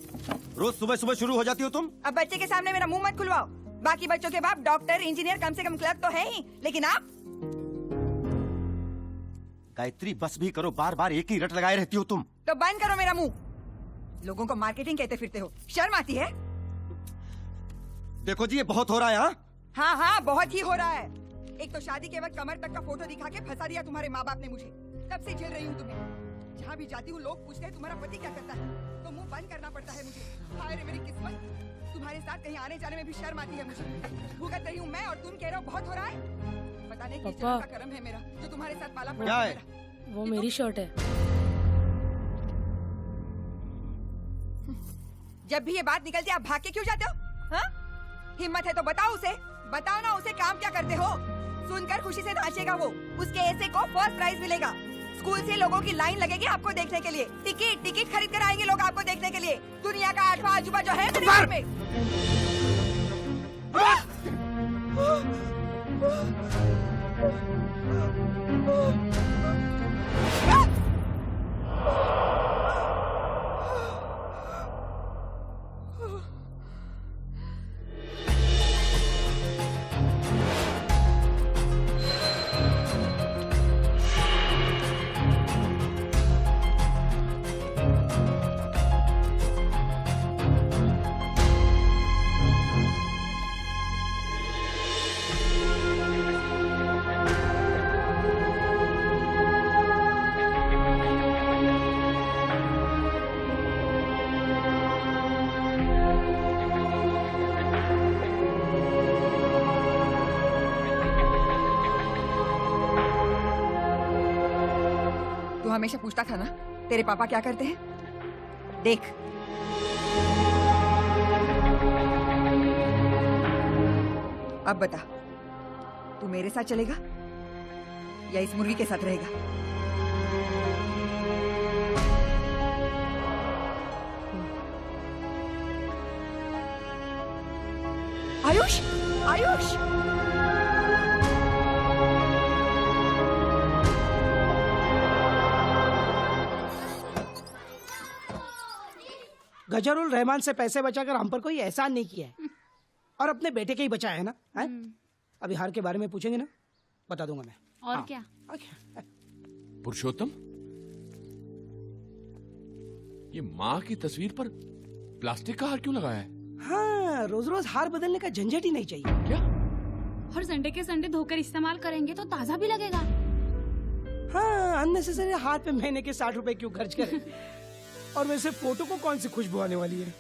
रोज सुबह सुबह शुरू हो जाती हो तुम। अब बच्चे के सामने मेरा मुंह मत खुलवाओ। बाकी बच्चों के बाप डॉक्टर, इंजीनियर, कम से कम क्लर्क तो है ही, लेकिन आप गायत्री बस भी करो, बार बार एक ही रट लगाए रहती हो तुम। तो बंद करो मेरा मुंह। लोगों को मार्केटिंग कहते फिरते हो, शर्म आती है? देखो जी ये बहुत हो रहा है। हाँ हाँ बहुत ही हो रहा है। एक तो शादी के वक्त कमर तक का फोटो दिखा के फंसा दिया तुम्हारे माँ बाप ने मुझे। तब से झेल रही हूँ तुम्हें। जहाँ भी जाती हूँ लोग पूछते हैं तुम्हारा पति क्या करता है, तो मुंह बंद करना पड़ता है मुझे। हाय रे मेरी किस्मत, तुम्हारे साथ कहीं आने जाने में भी शर्म आती है मुझे। भुगत रही हूँ मैं और तुम कह रहे हो बहुत हो रहा है। पता नहीं किस जन्म का कर्म है मेरा जो तुम्हारे साथ पाला पड़ा। क्या है? वो मेरी शर्ट है। जब भी ये बात निकलती है आप भाग के क्यों जाते हो? हाँ? हिम्मत है तो बताओ उसे, बताओ ना उसे काम क्या करते हो। सुनकर खुशी से नाचेगा वो। उसके ऐसे को फर्स्ट प्राइज मिलेगा। स्कूल से लोगों की लाइन लगेगी आपको देखने के लिए। टिकट टिकट खरीद कर आएंगे लोग आपको देखने के लिए। दुनिया का 8वां अजूबा जो है मेरे घर में। हमेशा पूछता था ना तेरे पापा क्या करते हैं। देख अब बता, तू मेरे साथ चलेगा या इस मुर्गी के साथ रहेगा? आयुष, आयुष, गजरुल रहमान से पैसे बचाकर हम पर कोई एहसान नहीं किया है और अपने बेटे के ही बचाया है ना। है? अभी हार के बारे में पूछेंगे ना, बता दूंगा मैं। और हाँ। क्या? पुरुषोत्तम, ये माँ की तस्वीर पर प्लास्टिक का हार क्यों लगाया है? हाँ, रोज रोज हार बदलने का झंझट ही नहीं चाहिए। क्या? हर संडे के संडे धोकर इस्तेमाल करेंगे तो ताजा भी लगेगा। हाँ, अननेसेसरी हार पे महीने के 60 रुपए क्यों खर्च करें? और वैसे फोटो को कौन सी खुशबू आने वाली है?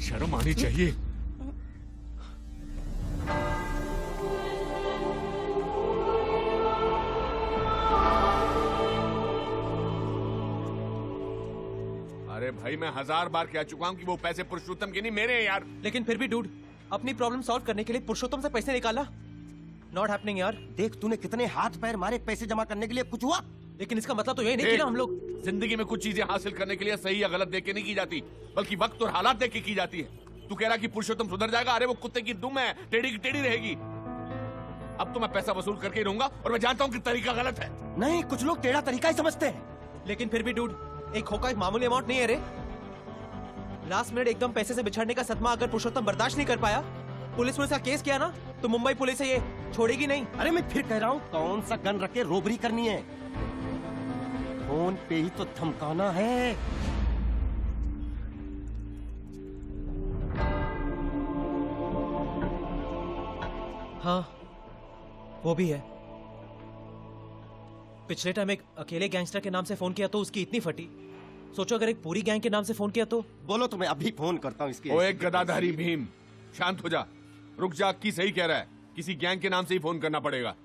शर्म आनी चाहिए। अरे भाई, मैं 1000 बार कह चुका हूँ कि वो पैसे पुरुषोत्तम के नहीं, मेरे हैं यार। लेकिन फिर भी डूड, अपनी प्रॉब्लम सॉल्व करने के लिए पुरुषोत्तम से पैसे निकाला। नॉट हैपनिंग यार। देख, तूने कितने हाथ पैर मारे पैसे जमा करने के लिए, कुछ हुआ? लेकिन इसका मतलब तो यही नहीं कि ना हम लोग जिंदगी में कुछ चीजें हासिल करने के लिए सही या गलत देख के नहीं की जाती, बल्कि वक्त और हालात देख के की जाती है। तू कह रहा कि पुरुषोत्तम सुधर जाएगा? अरे वो कुत्ते की दुम है, टेढ़ी की टेढ़ी रहेगी। अब तो मैं पैसा वसूल करके ही रहूंगा और मैं जानता हूँ कि तरीका गलत है। नहीं, कुछ लोग टेढ़ा तरीका ही समझते हैं। लेकिन फिर भी डूड, एक होका एक मामूली अमाउंट नहीं है रे। लास्ट मिनट एकदम पैसे से बिछड़ने का सदमा अगर पुरुषोत्तम बर्दाश्त नहीं कर पाया, पुलिस में इसका केस किया ना, तो मुंबई पुलिस है ये छोड़ेगी नहीं। अरे मैं फिर कह रहा हूँ, कौन सा गन रख के रोबरी करनी है? फोन पे ही तो धमकाना है। हाँ, वो भी है। पिछले टाइम एक अकेले गैंगस्टर के नाम से फोन किया तो उसकी इतनी फटी। सोचो अगर एक पूरी गैंग के नाम से फोन किया तो। बोलो तो मैं अभी फोन करता हूँ इसके। ओ एक गदाधारी भीम, शांत हो जा। रुक जा, की सही कह रहा है, किसी गैंग के नाम से ही फोन करना पड़ेगा।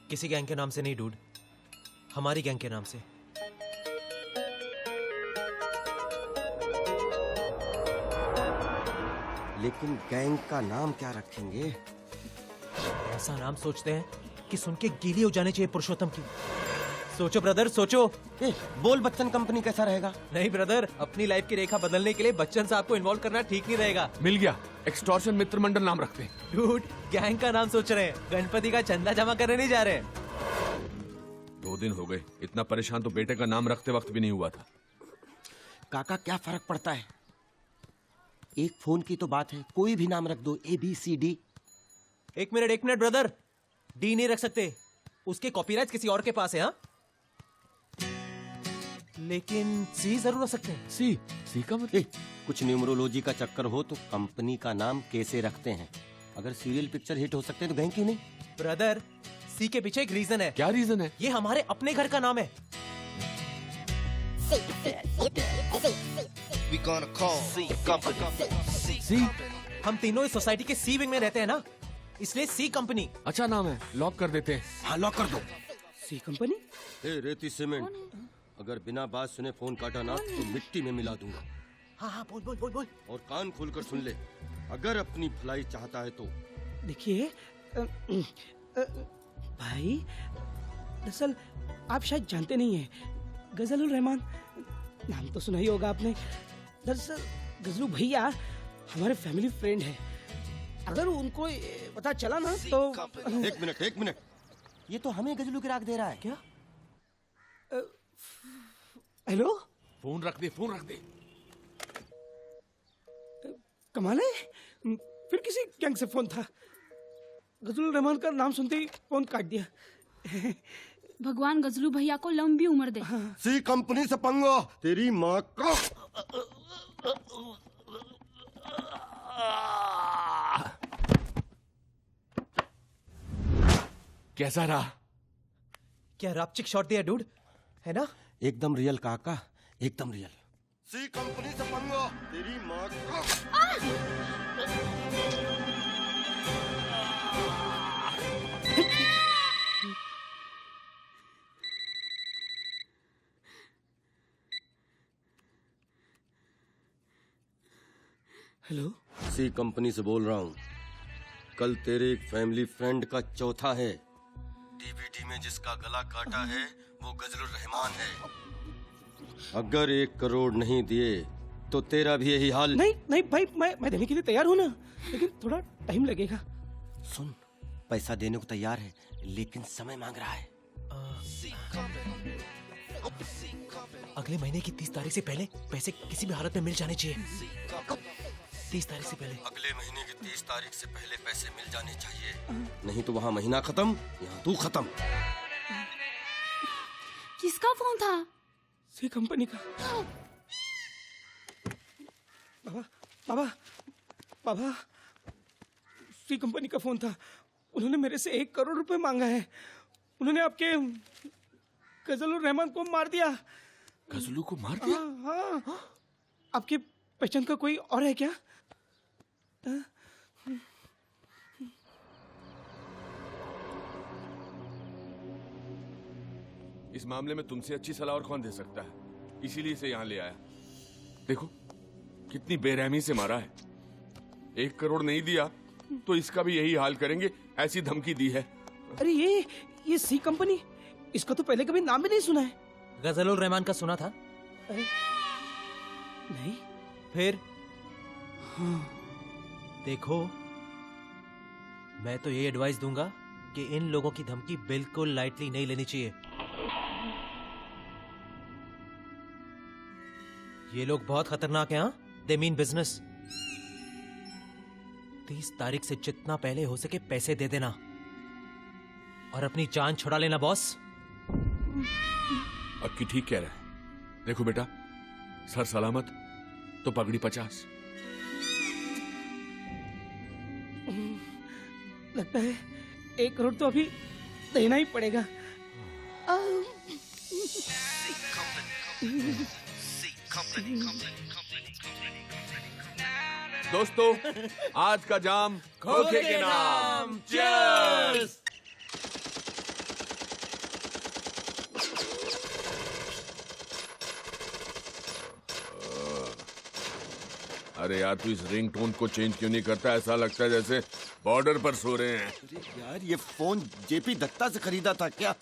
किसी गैंग के नाम से नहीं डूड, हमारी गैंग के नाम से। लेकिन गैंग का नाम क्या रखेंगे? ऐसा नाम सोचते हैं कि सुन के गीली हो जानी चाहिए पुरुषोत्तम की। सोचो ब्रदर, सोचो। बोल बच्चन कंपनी कैसा रहेगा? नहीं ब्रदर, अपनी लाइफ की रेखा बदलने के लिए बच्चन साहब को इन्वॉल्व करना ठीक नहीं रहेगा। मिल गया, एक्सटॉर्शन मित्र मंडल नाम रखते हैं। डूड, गैंग का नाम सोच रहे हैं, गणपति का चंदा जमा करने नहीं जा रहे। 2 दिन हो गए, इतना परेशान तो बेटे का नाम रखते वक्त भी नहीं हुआ था। काका, क्या फर्क पड़ता है? एक फोन की तो बात है, कोई भी नाम रख दो, ABCD। एक मिनट ब्रदर, डी नहीं रख सकते, उसके कॉपीराइट किसी और के पास है। हाँ, लेकिन सी जरूर रख सकते हैं। सी का मतलब? कुछ न्यूमरोलॉजी का चक्कर हो तो कंपनी का नाम कैसे रखते हैं? अगर सीरियल पिक्चर हिट हो सकते हैं तो गैंग क्यों नहीं? ब्रदर, सी के पीछे एक रीजन है। क्या रीजन है? ये हमारे अपने घर का नाम है। सी? हम तीनों इस सोसाइटी के सी विंग में रहते हैं ना, इसलिए सी कंपनी। अच्छा नाम है, लॉक कर देते हैं। हाँ, लॉक कर दो। सी कंपनी? रेती सीमेंट, अगर बिना बात सुने फोन काटा ना तो मिट्टी में मिला दूंगा। हाँ, बोल। और कान खोलकर सुन ले, अगर अपनी भलाई चाहता है तो। देखिए भाई, दरअसल आप शायद जानते नहीं हैं, गजलुल रहमान नाम तो सुना ही होगा आपने। दरअसल गजलू भैया हमारे फैमिली फ्रेंड है। अगर उनको पता चला ना तो। एक मिनट, ये तो हमें गजलू की राख दे रहा है। क्या? हेलो, फोन रख दे। कमाल है, फिर किसी गैंग से फोन था। गजलुल रहमान का नाम सुनते ही फोन काट दिया। भगवान गजलू भैया को लंबी उम्र दे। सी कंपनी से पंगा, तेरी माँ का। कैसा रहा? क्या रापचिक शॉट दिया डूड, है ना? एकदम रियल काका, एकदम रियल। सी कंपनी से पंगा, तेरी माँ का। हेलो, सी कंपनी से बोल रहा हूँ। कल तेरे एक फैमिली फ्रेंड का चौथा है। डीवीडी में जिसका गला काटा है वो गजलुर रहमान है। अगर 1 करोड़ नहीं दिए तो तेरा भी यही हाल। नहीं नहीं भाई, मैं देने के लिए तैयार हूँ ना, लेकिन थोड़ा टाइम लगेगा। सुन, पैसा देने को तैयार है लेकिन समय मांग रहा है। अगले महीने की 30 तारीख से पहले पैसे किसी भी हालत में मिल जाने चाहिए। 30 तारीख से पहले। अगले महीने की 30 तारीख से पहले पैसे मिल जाने चाहिए, नहीं तो वहाँ महीना खत्म, यहाँ तू खत्म। किसका फोन था? सी कंपनी का। बाबा, सी कंपनी का फोन था। उन्होंने मेरे से 1 करोड़ रुपए मांगा है। उन्होंने आपके गजलुर रहमान को मार दिया। गजलू को मार दिया? हाँ। आपकी पहचान का कोई और है क्या? इस मामले में तुमसे अच्छी सलाह और कौन दे सकता है, इसीलिए इसे यहाँ ले आया। देखो कितनी बेरहमी से मारा है। 1 करोड़ नहीं दिया तो इसका भी यही हाल करेंगे, ऐसी धमकी दी है। अरे ये सी कंपनी, इसका तो पहले कभी नाम भी नहीं सुना है। गजलुर रहमान का सुना था? नहीं। फिर देखो, मैं तो ये एडवाइस दूंगा कि इन लोगों की धमकी बिल्कुल लाइटली नहीं लेनी चाहिए। ये लोग बहुत खतरनाक हैं। They mean business. 30 तारीख से जितना पहले हो सके पैसे दे देना और अपनी जान छुड़ा लेना बॉस। अक्की ठीक कह रहा है। देखो बेटा, सर सलामत तो पगड़ी 50। लगता है 1 करोड़ तो अभी देना ही पड़ेगा। दोस्तों, आज का जाम खोखे के नाम। चीयर्स। अरे यार, तू इस रिंगटोन को चेंज क्यों नहीं करता? ऐसा लगता है जैसे बॉर्डर पर सो रहे हैं। अरे यार, ये फोन जेपी दत्ता से खरीदा था क्या?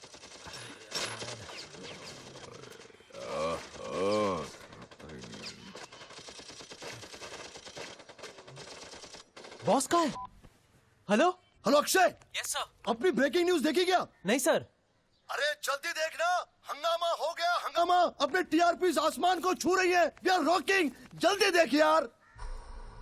बॉस कहाँ है? Hello hello Akshay. Yes sir. अपनी ब्रेकिंग न्यूज देखी क्या? नहीं सर। अरे जल्दी देखना, हंगामा हो गया हंगामा। अपने टीआरपी आसमान को छू रही है। We are rocking. जल्दी देख यार।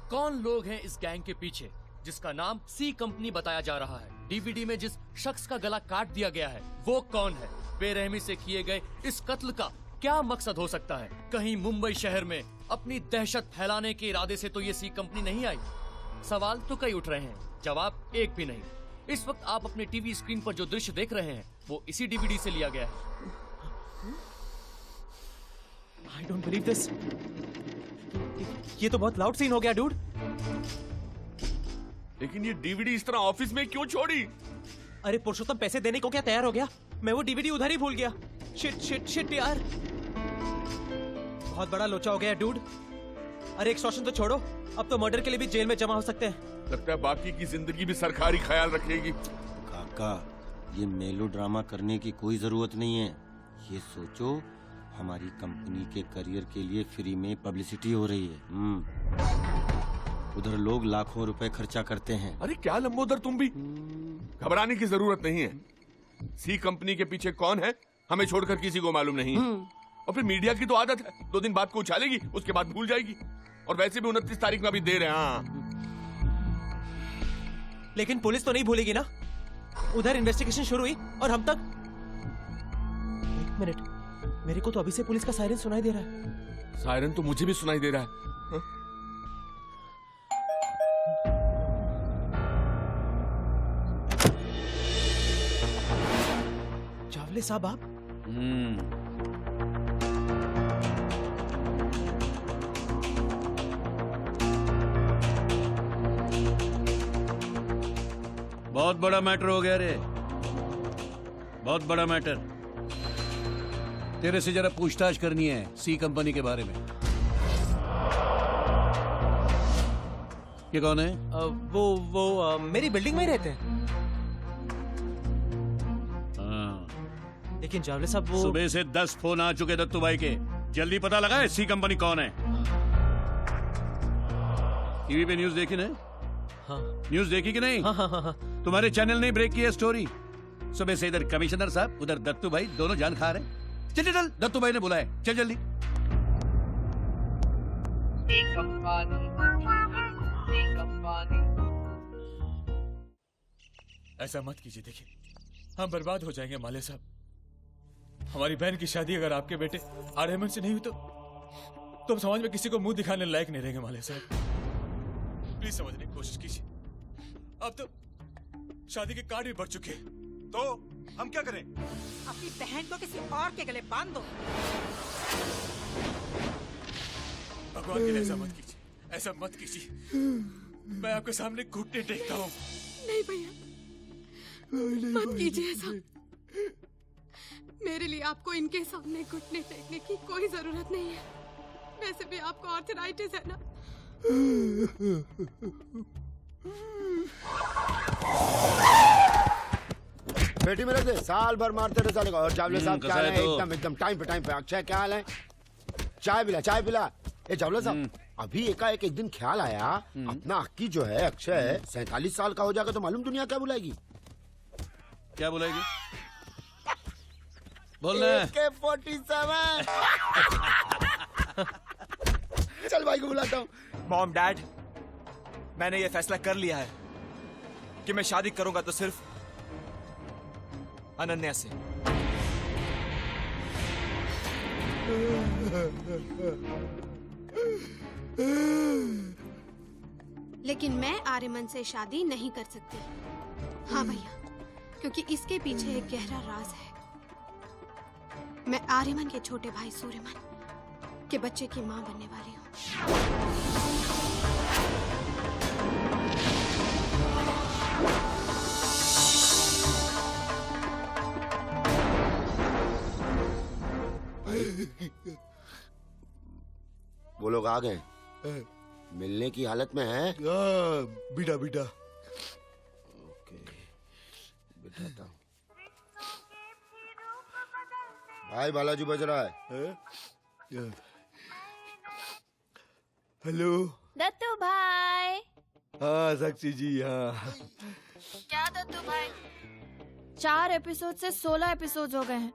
कौन लोग हैं इस गैंग के पीछे जिसका नाम सी कंपनी बताया जा रहा है? डीवीडी में जिस शख्स का गला काट दिया गया है वो कौन है? बेरहमी से किए गए इस कत्ल का क्या मकसद हो सकता है? कहीं मुंबई शहर में अपनी दहशत फैलाने के इरादे से तो ये सी कंपनी नहीं आई। सवाल तो कई उठ रहे हैं, जवाब एक भी नहीं। इस वक्त आप अपने टीवी स्क्रीन पर जो दृश्य देख रहे हैं वो इसी डीवीडी से लिया गया है। I don't believe this. ये तो बहुत लाउड सीन हो गया डूड। लेकिन ये डीवीडी इस तरह ऑफिस में क्यों छोड़ी? अरे पुरुषोत्तम पैसे देने को क्या तैयार हो गया? मैं वो डीवीडी उधर ही भूल गया। शिट शिट शिट यार, बहुत बड़ा लोचा हो गया डूड। अरे एक्सटॉर्शन तो छोड़ो, अब तो मर्डर के लिए भी जेल में जमा हो सकते हैं। लगता है बाकी की जिंदगी भी सरकारी ख्याल रखेगी। काका, ये मेलो ड्रामा करने की कोई जरूरत नहीं है। ये सोचो, हमारी कंपनी के करियर के लिए फ्री में पब्लिसिटी हो रही है। उधर लोग लाखों रुपए खर्चा करते हैं। अरे क्या लंबोदर, तुम भी घबराने की जरूरत नहीं है। सी कंपनी के पीछे कौन है हमें छोड़कर किसी को मालूम नहीं। और फिर मीडिया की तो आदत है, 2 दिन बाद को उछालेगी, उसके बाद भूल जाएगी। और वैसे भी 29 तारीख में अभी देर है। हाँ, लेकिन पुलिस तो नहीं भूलेगी ना। उधर इन्वेस्टिगेशन शुरू हुई और हम तक। 1 मिनट, मेरे को तो अभी से पुलिस का सायरन सुनाई दे रहा है। सायरन तो मुझे भी सुनाई दे रहा है। हाँ? चावले साहब आप? बहुत बड़ा मैटर हो गया रे, बहुत बड़ा मैटर। तेरे से जरा पूछताछ करनी है सी कंपनी के बारे में। ये कौन है? वो मेरी बिल्डिंग में ही रहते हैं। हाँ। लेकिन जावले साहब वो सुबह से 10 फोन आ चुके दत्तू भाई के। जल्दी पता लगा है सी कंपनी कौन है। टीवी पे न्यूज देखी ना? हाँ। न्यूज देखी कि नहीं? हाँ। तुम्हारे चैनल ने ब्रेक किया स्टोरी। सुबह से इधर कमिश्नर साहब, उधर दत्तू भाई, दोनों जान खा रहे। चल चल, दत्तू भाई ने बुलाया, चल जल्दी। ऐसा मत कीजिए, देखिए हम बर्बाद हो जाएंगे माले साहब। हमारी बहन की शादी अगर आपके बेटे आर्यमन से नहीं हुई तो हम समाज में किसी को मुंह दिखाने लायक नहीं रहेंगे माले साहब। प्लीज समझने की कोशिश कीजिए। अब तो शादी के कार्ड भी बढ़ चुके हैं, तो हम क्या करें? अपनी बहन को किसी और के गले बांध दो। भगवान के लिए ऐसा मत कीजिए, ऐसा मत कीजिए। मैं आपके सामने घुटने टेकता हूँ। नहीं भैया, मत कीजिए ऐसा। मेरे लिए आपको इनके सामने घुटने टेकने की कोई जरूरत नहीं है। वैसे भी आपको आर्थराइटिस है ना। बेटी मेरे से साल भर मारते रहे साले को। और चावले साहब क्या हाल है? एकदम टाइम पे। अक्षय क्या हाल है? चाय पिला। ए चावले साहब, अभी एकाएक एक दिन ख्याल आया, अपना अक्की जो है अक्षय 47 साल का हो जाएगा तो मालूम दुनिया क्या बुलाएगी? क्या बुलाएगी? बोलना। AK-47। चल भाई को बुलाता हूँ। मॉम डैड, मैंने ये फैसला कर लिया है कि मैं शादी करूंगा तो सिर्फ अनन्या से। लेकिन मैं आर्यमन से शादी नहीं कर सकती। हाँ भैया, क्योंकि इसके पीछे एक गहरा राज है। मैं आर्यमन के छोटे भाई सूर्यमन के बच्चे की मां बनने वाली हूँ। वो लोग आ गए, मिलने की हालत में हैं? बिटा ओके, बिठाता हूँ। भाई बालाजी बज रहा है। हेलो दत्तू भाई। हाँ साक्षी जी, हाँ। क्या दत्तू भाई, 4 एपिसोड से 16 एपिसोड हो गए हैं।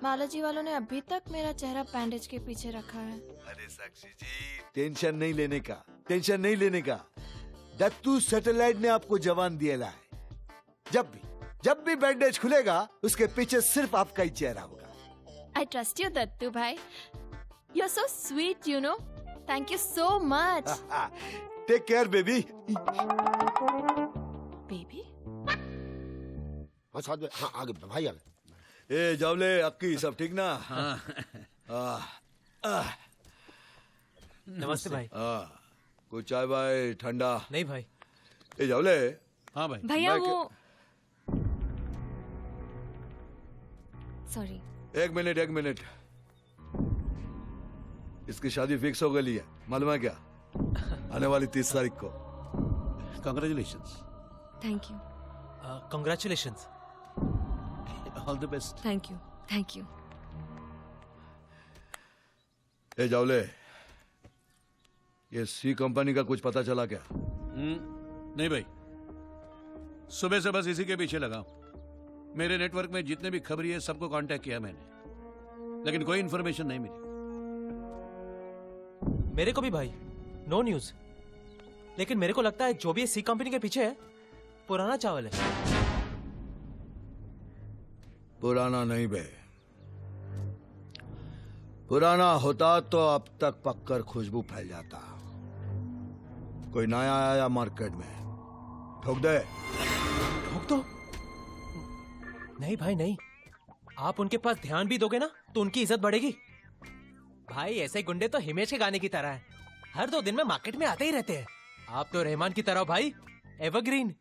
बालाजी वालों ने अभी तक मेरा चेहरा बैंडेज के पीछे रखा है। अरे साक्षी जी, टेंशन नहीं लेने का। दत्तू सैटेलाइट ने आपको जवान दिया है। जब भी बैंडेज खुलेगा उसके पीछे सिर्फ आपका ही चेहरा होगा। I trust you, Dattu bhai. You're so sweet, you know. Thank you so much. Take care, baby. Baby? हाँ साथ में, हाँ आगे भाई आगे। ए जावले अक्की, सब ठीक ना? नमस्ते भाई। कुछ चाय भाई? ठंडा नहीं भाई। ए जावले। हाँ भाई। भैया वो सॉरी, एक मिनट। इसकी शादी फिक्स हो गई है, मालूम है क्या? आने वाली 30 तारीख को। Congratulations. Thank you. Congratulations. All the best. Thank you. ए जावले, ये सी कंपनी का कुछ पता चला क्या? नहीं भाई, सुबह से बस इसी के पीछे लगा। मेरे नेटवर्क में जितने भी खबरी है सबको कांटेक्ट किया मैंने, लेकिन कोई इंफॉर्मेशन नहीं मिली। मेरे को भी भाई, नो न्यूज। लेकिन मेरे को लगता है जो भी सी कंपनी के पीछे है पुराना चावल है। पुराना नहीं बे, पुराना होता तो अब तक पककर खुशबू फैल जाता। कोई नया आया मार्केट में, ठोक दे। ठोक दो? नहीं भाई नहीं, आप उनके पास ध्यान भी दोगे ना तो उनकी इज्जत बढ़ेगी। भाई ऐसे गुंडे तो हिमेश के गाने की तरह हैं, हर 2 दिन में मार्केट में आते ही रहते हैं। आप तो रहमान की तरह भाई, एवरग्रीन।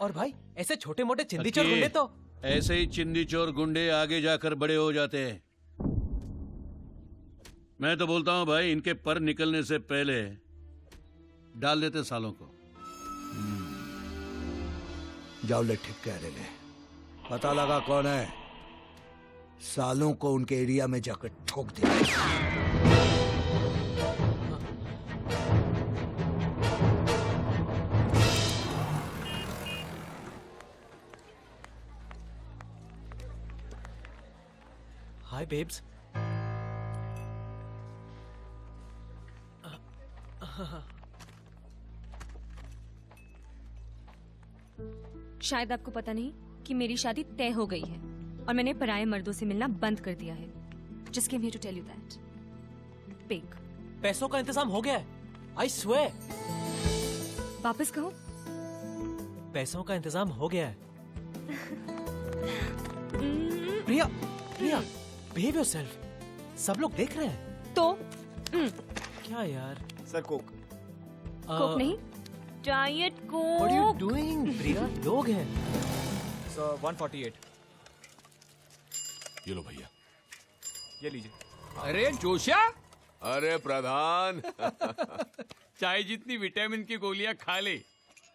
और भाई ऐसे छोटे मोटे चिंदी चोर गुंडे तो ऐसे ही चिंदी चोर गुंडे आगे जाकर बड़े हो जाते हैं। मैं तो बोलता हूं भाई, इनके पर निकलने से पहले डाल देते सालों को। जावले ठीक कह रहे ले। पता लगा कौन है? सालों को उनके एरिया में जाकर ठोक दिया। हाय बेब्स। शायद आपको पता नहीं कि मेरी शादी तय हो गई है और मैंने पराये मर्दों से मिलना बंद कर दिया है। Just came here to tell you that. Big. पैसों का इंतजाम हो गया है। I swear. वापस कहो। पैसों का इंतजाम हो गया है। प्रिया, प्रिया, behave yourself. सब लोग देख रहे हैं। तो क्या यार? Sir Coke. कोक नहीं, diet Coke. What are you doing, प्रिया? लोग हैं। सर 148। ये लो भैया। ये लीजिए। अरे जोशा। अरे प्रधान। चाय जितनी विटामिन की गोलियां खा ले,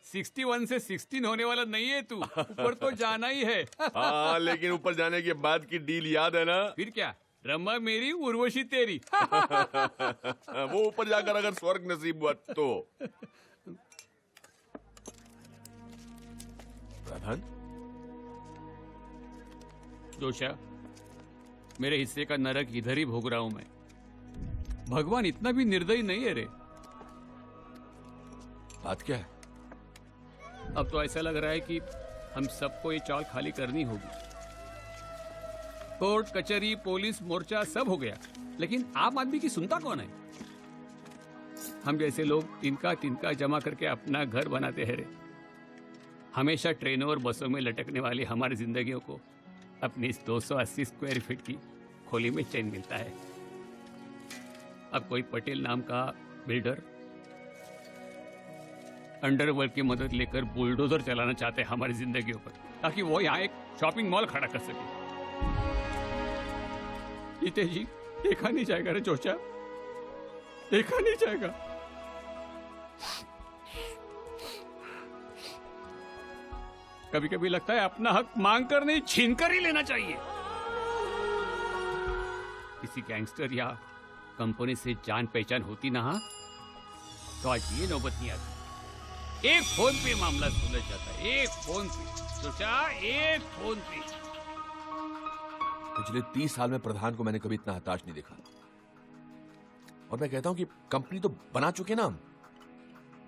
61 से 16 होने वाला नहीं है तू। ऊपर तो जाना ही है। हाँ, लेकिन ऊपर जाने के बाद की डील याद है ना? फिर क्या, रमा मेरी उर्वशी तेरी। वो ऊपर जाकर अगर स्वर्ग नसीब हुआ तो। प्रधान। जोशा, मेरे हिस्से का नरक इधर ही भोग रहा हूं मैं। भगवान इतना भी निर्दयी नहीं है रे। बात क्या है? अब तो ऐसा लग रहा है कि हम सबको ये चाल खाली करनी होगी। कोर्ट कचहरी पुलिस मोर्चा सब हो गया, लेकिन आम आदमी की सुनता कौन है? हम जैसे लोग तिनका तिनका जमा करके अपना घर बनाते हैं रे। हमेशा ट्रेनों और बसों में लटकने वाली हमारी जिंदगियों को अपनी इस 280 स्क्वायर फीट की खोली में चैन मिलता है। अब कोई पटेल नाम का बिल्डर अंडरवर्ल्ड की मदद लेकर बुलडोजर चलाना चाहते हैं हमारी जिंदगियों पर, ताकि वो यहाँ एक शॉपिंग मॉल खड़ा कर सके। जी देखा नहीं जाएगा रे चोचा, देखा नहीं जाएगा। कभी कभी लगता है अपना हक मांग कर नहीं, छीन कर ही लेना चाहिए। किसी गैंगस्टर या कंपनी से जान पहचान होती ना, तो आज ये नौबत नहीं आती। एक फोन पे मामला सुलझ जाता है, एक फोन पे सोचा, एक फोन पे। पिछले 30 साल में प्रधान को मैंने कभी इतना हताश नहीं देखा। और मैं कहता हूं कि कंपनी तो बना चुके ना हम।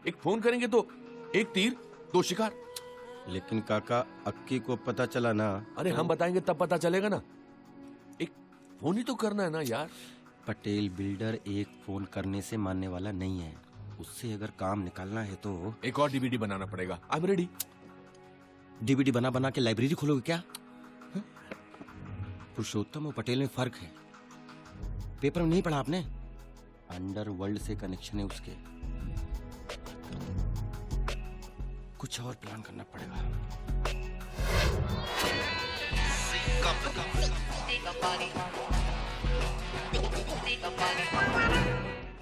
एक फोन करेंगे तो एक तीर दो शिकार। लेकिन काका, अक्की को पता चला ना। अरे हम बताएंगे तब पता चलेगा ना। एक फोन ही तो करना है ना यार। पटेल बिल्डर एक फोन करने से मानने वाला नहीं है। उससे अगर काम निकालना है तो एक और डीवीडी बनाना पड़ेगा। I am ready. डीवीडी बना बना के लाइब्रेरी खोलोगे क्या? पुरुषोत्तम और पटेल में फर्क है। पेपर में नहीं पढ़ा आपने? अंडरवर्ल्ड से कनेक्शन है उसके। कुछ और प्लान करना पड़ेगा।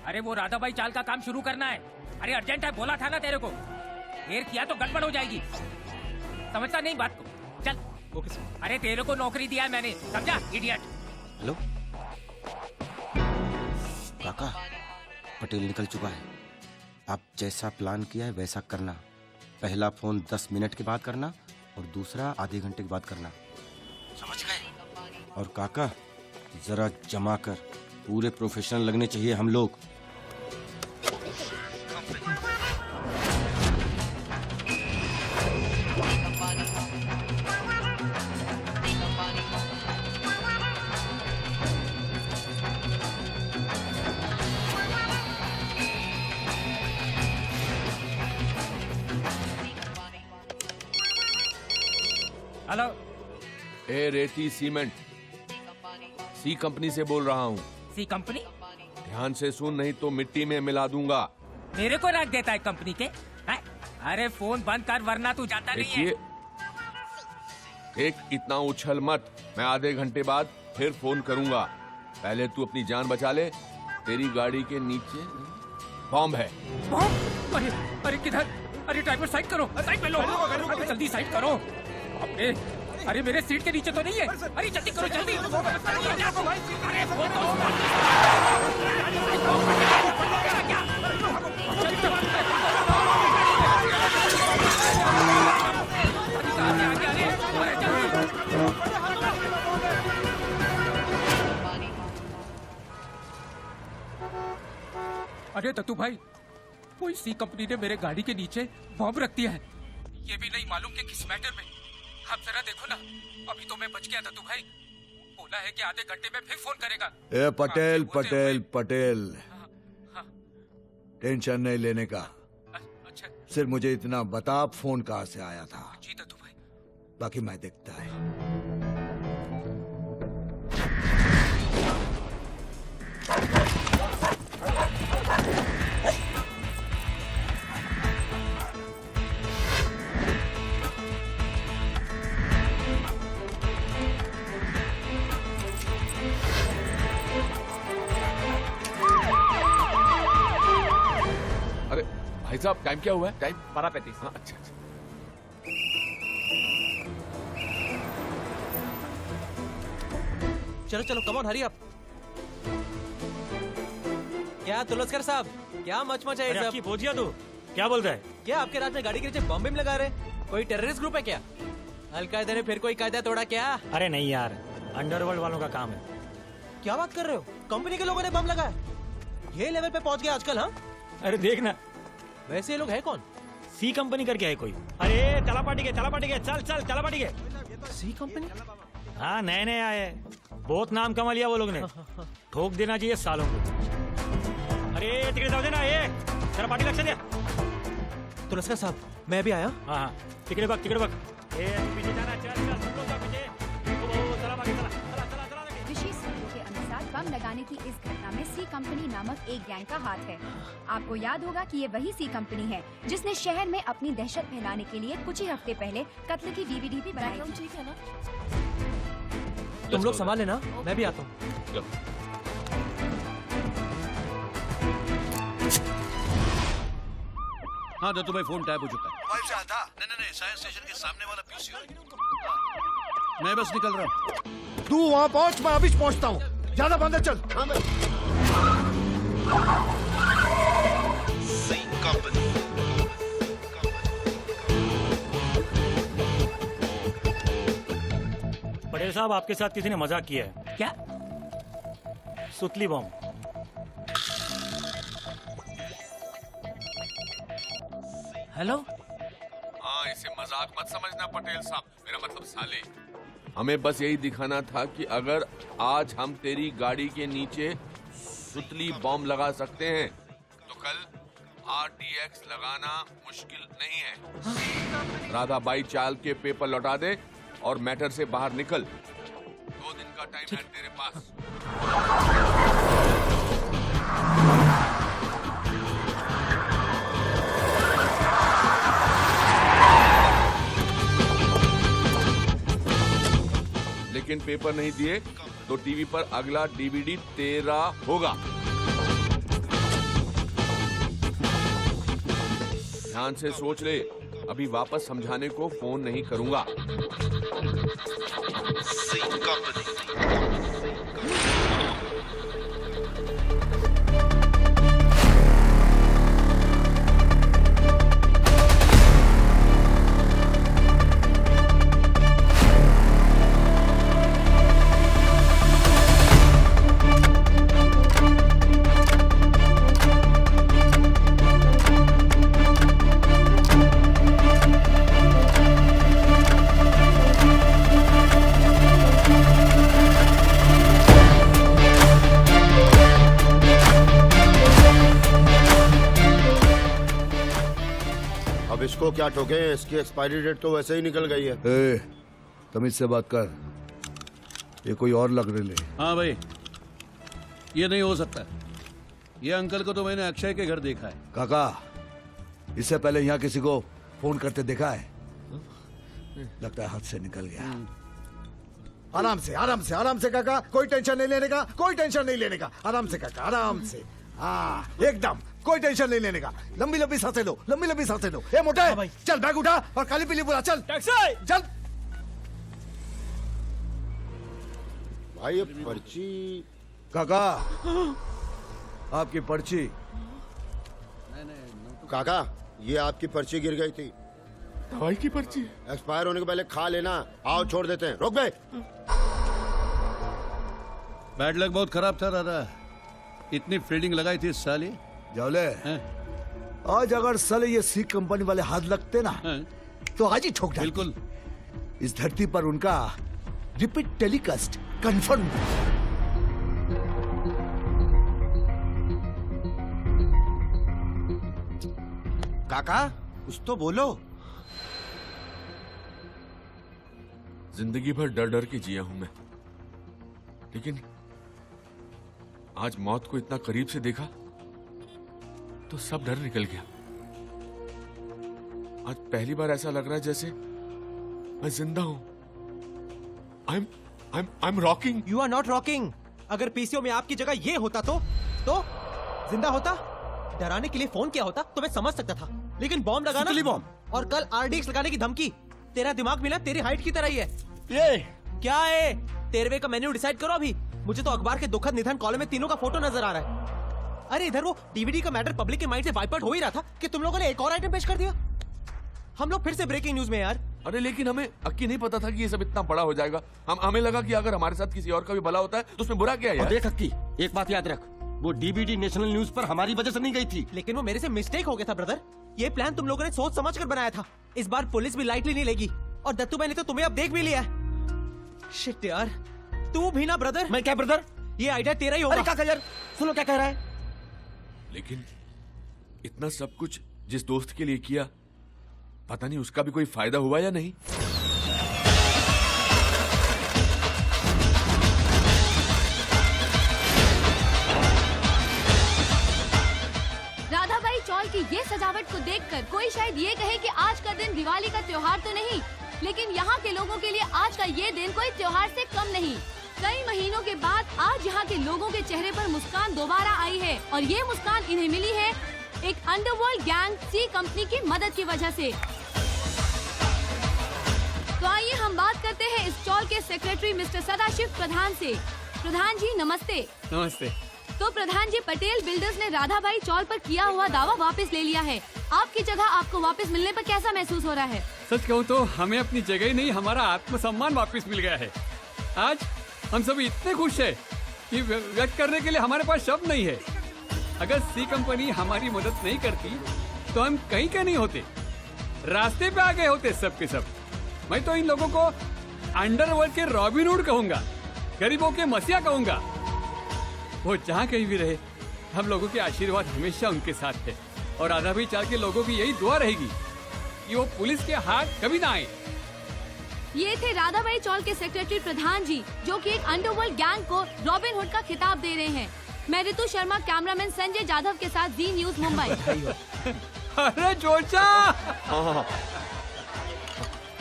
अरे वो राधाबाई चाल का काम शुरू करना है। अरे अर्जेंट है, बोला था ना तेरे को। देर किया तो गड़बड़ हो जाएगी। समझता नहीं बात को। चल। Okay sir. अरे तेरे को नौकरी दिया है मैंने, समझा इडियट। हेलो काका, पटेल निकल चुका है। आप जैसा प्लान किया है वैसा करना। पहला फोन 10 मिनट के बाद करना और दूसरा आधे घंटे के बाद करना। समझ गए? और काका, जरा जमा कर। पूरे प्रोफेशनल लगने चाहिए हम लोग। हेलो। ए रेती सीमेंट, सी कंपनी से बोल रहा हूँ। C company? ध्यान से सुन, नहीं तो मिट्टी में मिला दूंगा। मेरे को रख देता है कंपनी के है? अरे फोन बंद कर वरना तू जाता नहीं है। एक इतना उछल मत। मैं आधे घंटे बाद फिर फोन करूंगा। पहले तू अपनी जान बचा ले। तेरी गाड़ी के नीचे बॉम्ब है। अरे अरे किधर? अरे ड्राइवर साइड करो, साइड पे लो। अरे जल्दी साइड करो। अरे अरे मेरे सीट के नीचे तो नहीं है। अरे जल्दी करो जल्दी। अरे वो तो अरे दत्तू भाई, कोई सी कंपनी ने मेरे गाड़ी के नीचे बॉम्ब रख दिया है। ये भी नहीं मालूम कि किस मैटर में। आप जरा देखो ना, अभी तो मैं बच गया दत्तू भाई। बोला है कि आधे घंटे में फिर फोन करेगा। ए पटेल पटेल पटेल, टेंशन नहीं लेने का। सिर्फ मुझे इतना बता, फोन कहाँ से आया था? जी दत्तू भाई। बाकी मैं देखता है। अरे भाई साहब, टाइम क्या हुआ है? टाइम 12:35। हाँ, अच्छा अच्छा। चलो चलो कम ऑन हरी अप। क्या तुलसकर साहब, क्या मच है सब? पहुंच गया तू? क्या बोल रहा है? क्या आपके रात में गाड़ी के नीचे बम बिम लगा रहे? कोई टेररिस्ट ग्रुप है क्या? अलकायदा ने फिर कोई कायदा तोड़ा क्या? अरे नहीं यार, अंडरवर्ल्ड वालों का काम है। क्या बात कर रहे हो? कंपनी के लोगों ने बम लगाया? ये लेवल पे पहुंच गया आजकल? हाँ, अरे देखना। वैसे ये लोग है कौन? सी कंपनी करके है कोई। अरे चला पार्टी के, चल चल चला पार्टी के। सी कंपनी? हाँ, नए नए आए, बहुत नाम कमा लिया वो लोग ने। ठोक देना चाहिए सालों को। अरे टिकट दे देना, ये तेरा पार्टी लक्ष्य दे। तुलसकर साहब, मैं भी आया। हाँ हाँ, टिकट बक। ए पीछे जाना, चल सब लोग पीछे। चला बाकी चला। विशेष सूत्रों के अनुसार बम लगाने की इस घटना में सी कंपनी नामक एक गैंग का हाथ है। आपको याद होगा कि ये वही सी कंपनी है जिसने शहर में अपनी दहशत फैलाने के लिए कुछ ही हफ्ते पहले कत्ल की डीवीडी भी बनाई थी। ठीक है ना? तुम लोग संभाल लेना, मैं भी आता हूँ। हाँ दत्तू भाई, फोन टैप हो चुका है। मोबाइल से आता? नहीं, साइंस स्टेशन के सामने वाला पीसी। मैं बस निकल रहा हूँ। तू वहाँ पहुँच, मैं अभी पहुँचता हूँ। ज्यादा बंदर चल। पटेल साहब, आपके साथ किसी ने मजाक किया है क्या? सुतली बॉम्ब। हेलो। हाँ, इसे मजाक मत समझना पटेल साहब, मेरा मतलब साले। हमें बस यही दिखाना था कि अगर आज हम तेरी गाड़ी के नीचे सुतली बॉम्ब लगा सकते हैं तो कल RTX लगाना मुश्किल नहीं है। राधा बाई चाल के पेपर लौटा दे और मैटर से बाहर निकल। 2 दिन का टाइम है तेरे पास। लेकिन पेपर नहीं दिए तो टीवी पर अगला DVD तेरा होगा। ध्यान से सोच ले, अभी वापस समझाने को फोन नहीं करूंगा। अब इसको क्या ठोके, इसकी एक्सपायरी डेट तो वैसे ही निकल गई है। ए, तमीज से बात कर, ये कोई और लग रही है। हाँ भाई, ये नहीं हो सकता। ये अंकल को तो मैंने अक्षय के घर देखा है। काका, इससे पहले यहाँ किसी को फोन करते देखा है? लगता है हाथ से निकल गया। आराम से आराम से आराम से काका, कोई टेंशन नहीं लेने का, कोई टेंशन नहीं लेने का। आराम से काका, आराम से। हाँ एकदम कोई टेंशन नहीं लेने का। लंबी लंबी सांसें लो, लंबी लंबी सांसें लो। ए मोटे, चल बैग उठा और काली पीली बुला, चल टैक्सी चल। भाई ये पर्ची। काका, आपकी पर्ची। काका, ये आपकी पर्ची गिर गई थी। दवाई की पर्ची? एक्सपायर होने के पहले खा लेना। आओ छोड़ देते हैं। रोक बे। बैड लक बहुत खराब था राधा। इतनी फील्डिंग लगाई थी इस साल ही। जावले, आज अगर साले ये सी कंपनी वाले हाथ लगते ना तो आज ही ठोक डालते। बिल्कुल। इस धरती पर उनका रिपीट टेलीकास्ट कंफर्म। काका कुछ तो बोलो। जिंदगी भर डर डर के जिया हूं मैं, लेकिन आज मौत को इतना करीब से देखा तो सब डर निकल गया। आज पहली बार ऐसा लग रहा है जैसे मैं जिंदा हूं। I am rocking. You are not rocking. अगर पीसीओ में आपकी जगह ये होता तो जिंदा होता। डराने के लिए फोन किया होता तो मैं समझ सकता था, लेकिन बॉम्ब लगाना बॉम्ब और कल आरडीएक्स लगाने की धमकी। तेरा दिमाग मिला तेरी हाइट की तरह ही है। ये क्या है? 13वें का मेन्यू डिसाइड करो अभी। मुझे तो अखबार के दुखद निधन कॉलम में तीनों का फोटो नजर आ रहा है। अरे इधर वो डीवीडी का मैटर पब्लिक के माइंड से वाइप आउट हो ही रहा था कि तुम लोगों ने एक और आइटम पेश कर दिया। हम लोग फिर से ब्रेकिंग न्यूज में यार। अरे लेकिन हमें अक्की नहीं पता था कि ये सब इतना बड़ा हो जाएगा। हमें लगा कि अगर हमारे साथ किसी और का भी भला होता है तो उसमें बुरा क्या है यार? देख अक्की, एक बात याद रख, वो डीवीडी नेशनल न्यूज पर हमारी वजह से नहीं गई थी। लेकिन वो मेरे से मिस्टेक हो गया था ब्रदर। ये प्लान तुम लोगों ने सोच समझ कर बनाया था। इस बार पुलिस भी लाइटली नहीं लेगी और दत्तू भाई ने तो तुम्हें अब देख भी लिया है। शिट यार, तू भी ना ब्रदर। मैं क्या ब्रदर? ये आइडिया तेरा ही होगा। अरे काका यार सुनो क्या कह रहा है। लेकिन इतना सब कुछ जिस दोस्त के लिए किया, पता नहीं उसका भी कोई फायदा हुआ या नहीं। राधाबाई चौल की ये सजावट को देखकर कोई शायद ये कहे कि आज का दिन दिवाली का त्योहार तो नहीं, लेकिन यहाँ के लोगों के लिए आज का ये दिन कोई त्योहार से कम नहीं। कई महीनों के बाद आज यहाँ के लोगों के चेहरे पर मुस्कान दोबारा आई है और ये मुस्कान इन्हें मिली है एक अंडरवर्ल्ड गैंग सी कंपनी की मदद की वजह से। तो आइए हम बात करते हैं इस चौल के सेक्रेटरी मिस्टर सदाशिव प्रधान से। प्रधान जी नमस्ते। नमस्ते। तो प्रधान जी, पटेल बिल्डर्स ने राधाबाई चौल पर किया हुआ दावा वापस ले लिया है। आपकी जगह आपको वापस मिलने पर कैसा महसूस हो रहा है? सच कहूँ तो हमें अपनी जगह ही नहीं, हमारा आत्मसम्मान वापस मिल गया है। आज हम सभी इतने खुश हैं कि व्यक्त करने के लिए हमारे पास शब्द नहीं है। अगर सी कंपनी हमारी मदद नहीं करती तो हम कहीं के नहीं होते, रास्ते पे आ गए होते सब के सब। मैं तो इन लोगों को अंडरवर्ल्ड के रॉबिन हुड कहूंगा, गरीबों के मसीहा कहूंगा। वो जहाँ कहीं भी रहे, हम लोगों के आशीर्वाद हमेशा उनके साथ है और राधाबाई चाल के लोगों की यही दुआ रहेगी कि वो पुलिस के हाथ कभी ना आए। ये थे राधाबाई चौल के सेक्रेटरी प्रधान जी, जो कि एक अंडरवर्ल्ड गैंग को रॉबिन हुड का खिताब दे रहे हैं। मैं ऋतु शर्मा, कैमरामैन संजय जाधव के साथ जी न्यूज मुंबई। अरे जोचा,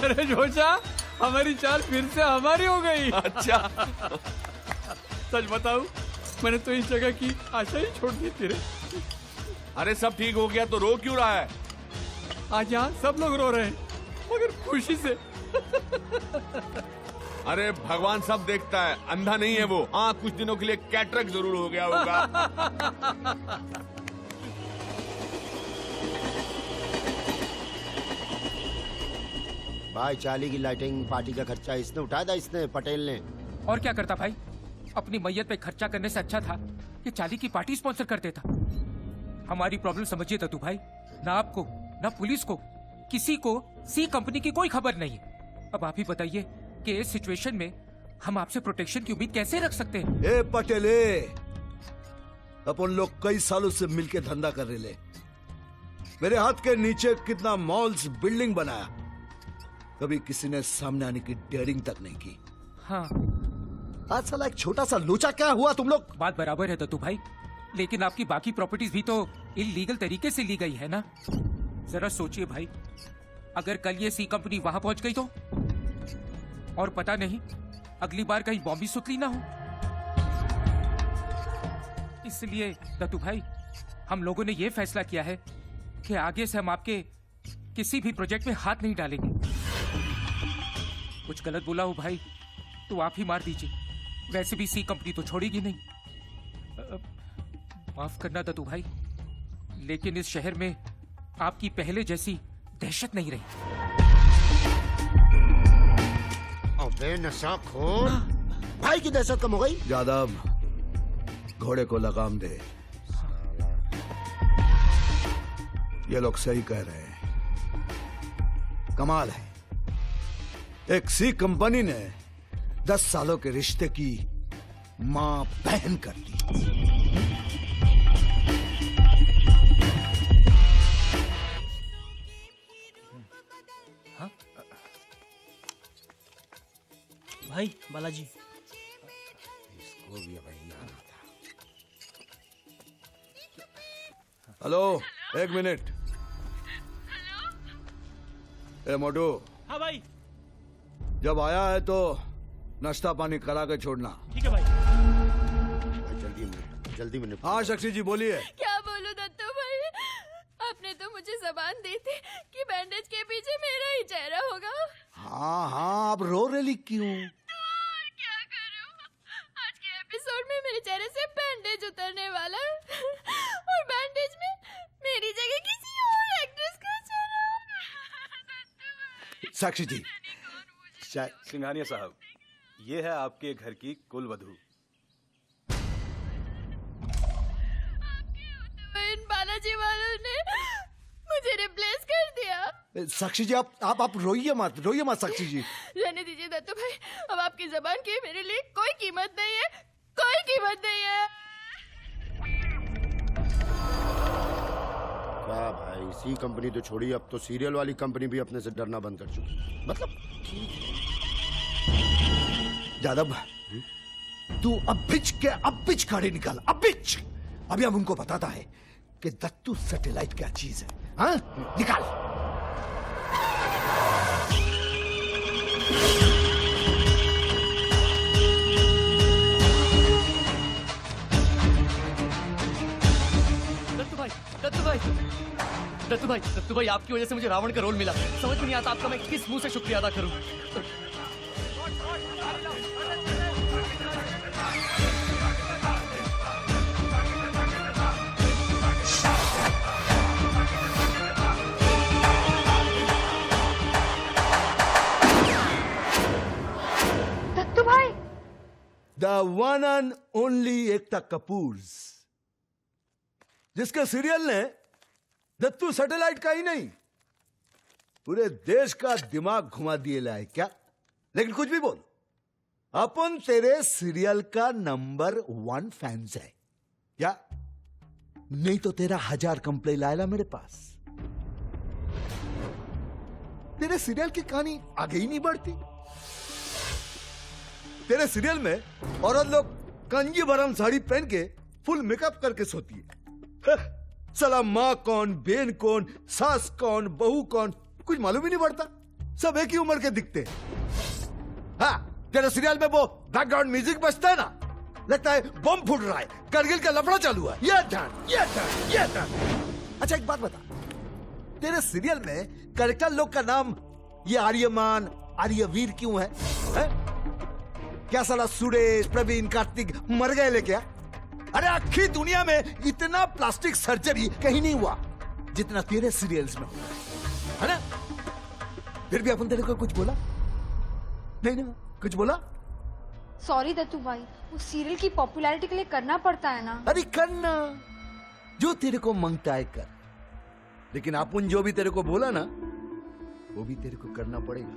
अरे जोचा, हमारी चाल फिर से हमारी हो गई। अच्छा। सच बताऊं, मैंने तो इस जगह की आशा ही छोड़ दी थी रे। अरे सब ठीक हो गया तो रो क्यों रहा है? आज यहाँ सब लोग रो रहे हैं मगर खुशी से। अरे भगवान सब देखता है, अंधा नहीं है वो। हाँ, कुछ दिनों के लिए कैटरेक्ट जरूर हो गया होगा। भाई चाली की लाइटिंग पार्टी का खर्चा इसने उठाया था, इसने पटेल ने। और क्या करता भाई, अपनी मैयत पे खर्चा करने से अच्छा था कि चाली की पार्टी स्पॉन्सर कर देता। हमारी प्रॉब्लम समझिए तू भाई, ना आपको ना पुलिस को, किसी को सी कंपनी की कोई खबर नहीं है। अब आप ही बताइए कि इस सिचुएशन में हम आपसे प्रोटेक्शन की उम्मीद कैसे रख सकते हैं? ए पटेले, अपन लोग कई सालों से मिलके धंधा कर रहे ले। मेरे हाथ के नीचे कितना मॉल्स, बिल्डिंग बनाया, कभी किसी ने सामने आने की डेयरिंग तक नहीं की। हाँ, आज साला एक छोटा सा लोचा क्या हुआ तुम लोग? बात बराबर है दत्तू भाई, लेकिन आपकी बाकी प्रॉपर्टीज भी तो इलीगल तरीके से ली गई है ना। जरा सोचिए भाई, अगर कल ये सी कंपनी वहां पहुंच गई तो, और पता नहीं अगली बार कहीं बॉम्ब भी सुतली ना हो। इसलिए दत्तू भाई, हम लोगों ने ये फैसला किया है कि आगे से हम आपके किसी भी प्रोजेक्ट में हाथ नहीं डालेंगे। कुछ गलत बोला हो भाई तो आप ही मार दीजिए, वैसे भी सी कंपनी तो छोड़ेगी नहीं। माफ करना दत्तू भाई, लेकिन इस शहर में आपकी पहले जैसी दहशत नहीं रही। अबे नशाखोर, भाई की दहशत कम हो गई। यादव, घोड़े को लगाम दे। ये लोग सही कह रहे हैं, कमाल है। एक सी कंपनी ने 10 सालों के रिश्ते की मां बहन कर दी। भाई बालाजी, इसको भी अब आना था। Hello, 1 minute. ए मोटू, हाँ भाई। जब आया है तो नाश्ता पानी करा के छोड़ना। ठीक है भाई। जल्दी में हाँ शक्ति जी बोलिए। क्या बोलूं दत्तू भाई, आपने तो मुझे जबान दी थी कि बैंडेज के पीछे मेरा ही चेहरा होगा। हाँ हाँ, आप रो रही क्यों? क्या करूं, आज के एपिसोड में मेरे चेहरे से बैंडेज उतरने वाला है और बैंडेज में मेरी जगह किसी और एक्ट्रेस का चेहरा होगा। साक्षी जी, सिंघानिया साहब, ये है आपके घर की कुलवधू। इन बालाजी वालों ने मुझे रिप्लेस कर दिया। साक्षी जी आप रोइए मत साक्षी जी। रहने दीजिए दत्तू भाई, अब आपकी जबान की मेरे लिए कोई कीमत नहीं है, कोई कीमत नहीं है। क्या भाई, सी कंपनी तो छोड़ी, अब तो सीरियल वाली कंपनी भी अपने से डरना बंद कर चुकी। मतलब यादव, तू अब बिच गाड़ी निकाल, अब बिच। अभी हम उनको बताता है कि दत्तू सैटेलाइट क्या चीज है। हाँ, निकाल। दत्तू भाई, आपकी वजह से मुझे रावण का रोल मिला। समझ में नहीं आता आपका मैं किस मुंह से शुक्रिया अदा करूं। दत्तू भाई, the one and only Ekta Kapoor, जिसके सीरियल ने दत्तू सैटेलाइट का ही नहीं पूरे देश का दिमाग घुमा दिए लाए क्या। लेकिन कुछ भी बोल, अपन तेरे सीरियल का नंबर 1 फैंस है क्या? नहीं तो तेरा 1000 कंप्लेन लाएला मेरे पास। तेरे सीरियल की कहानी आगे ही नहीं बढ़ती। तेरे सीरियल में औरत लोग कंजी भरम साड़ी पहन के फुल मेकअप करके सोती है। साला माँ कौन, बहन कौन, सास कौन, बहू कौन, कुछ मालूम ही नहीं पड़ता। सब एक ही उम्र के दिखते हैं। हाँ, तेरे सीरियल में वो बैकग्राउंड म्यूजिक बजता है ना, लगता है बम फूट रहा है, करगिल का लफड़ा चालू है। ये टर्न। अच्छा एक बात बता, तेरे सीरियल में कैरेक्टर लोग का नाम ये आर्यमान, आर्यवीर क्यों है? क्या साला सुरेश, प्रवीण, कार्तिक मर गए ले क्या? अरे आखिरी दुनिया में इतना प्लास्टिक सर्जरी कहीं नहीं हुआ जितना तेरे सीरियल्स में हुआ है ना। फिर भी अपन तेरे को कुछ बोला नहीं ना, कुछ बोला? सॉरी दत्तू भाई, वो सीरियल की पॉपुलैरिटी के लिए करना पड़ता है ना। अरे करना, जो तेरे को मांगता है कर, लेकिन अपन जो भी तेरे को बोला ना वो भी तेरे को करना पड़ेगा।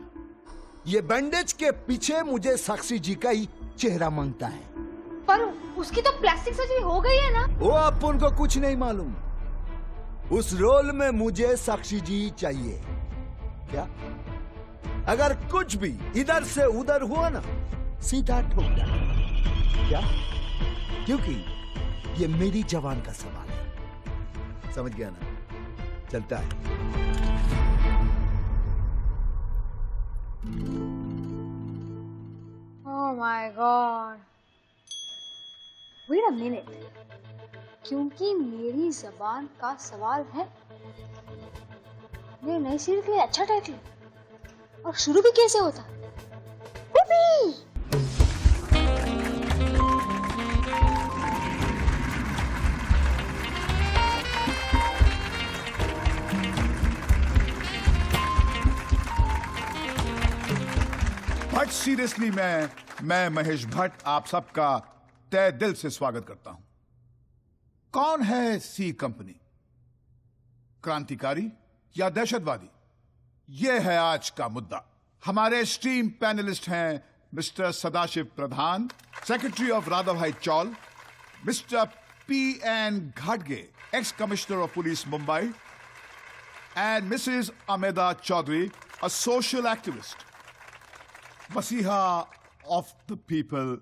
ये बैंडेज के पीछे मुझे साक्षी जी का ही चेहरा मांगता है। पर उसकी तो प्लास्टिक सर्जरी हो गई है ना। वो अपन को कुछ नहीं मालूम। उस रोल में मुझे साक्षी जी चाहिए क्या? अगर कुछ भी इधर से उधर हुआ ना, सीधा ठोक जाना क्या? क्योंकि ये मेरी जवान का सवाल है। समझ गया ना? चलता है। Oh my God. Wait a minute. क्योंकि मेरी जबान का सवाल है। मेरे नई सीरियल के लिए अच्छा टाइटल है। और शुरू भी कैसे होता? पुपी! बट सीरियसली मैं महेश भट्ट आप सबका तहे दिल से स्वागत करता हूं। कौन है सी कंपनी? क्रांतिकारी या दहशतवादी? यह है आज का मुद्दा। हमारे स्ट्रीम पैनलिस्ट हैं mister Sadashiv Pradhan, secretary of Radha bhai Chawl, mister P.N. घाटगे, ex commissioner of police Mumbai, and Mrs. Ameda Chaudhary, a social activist, Masiha of the people,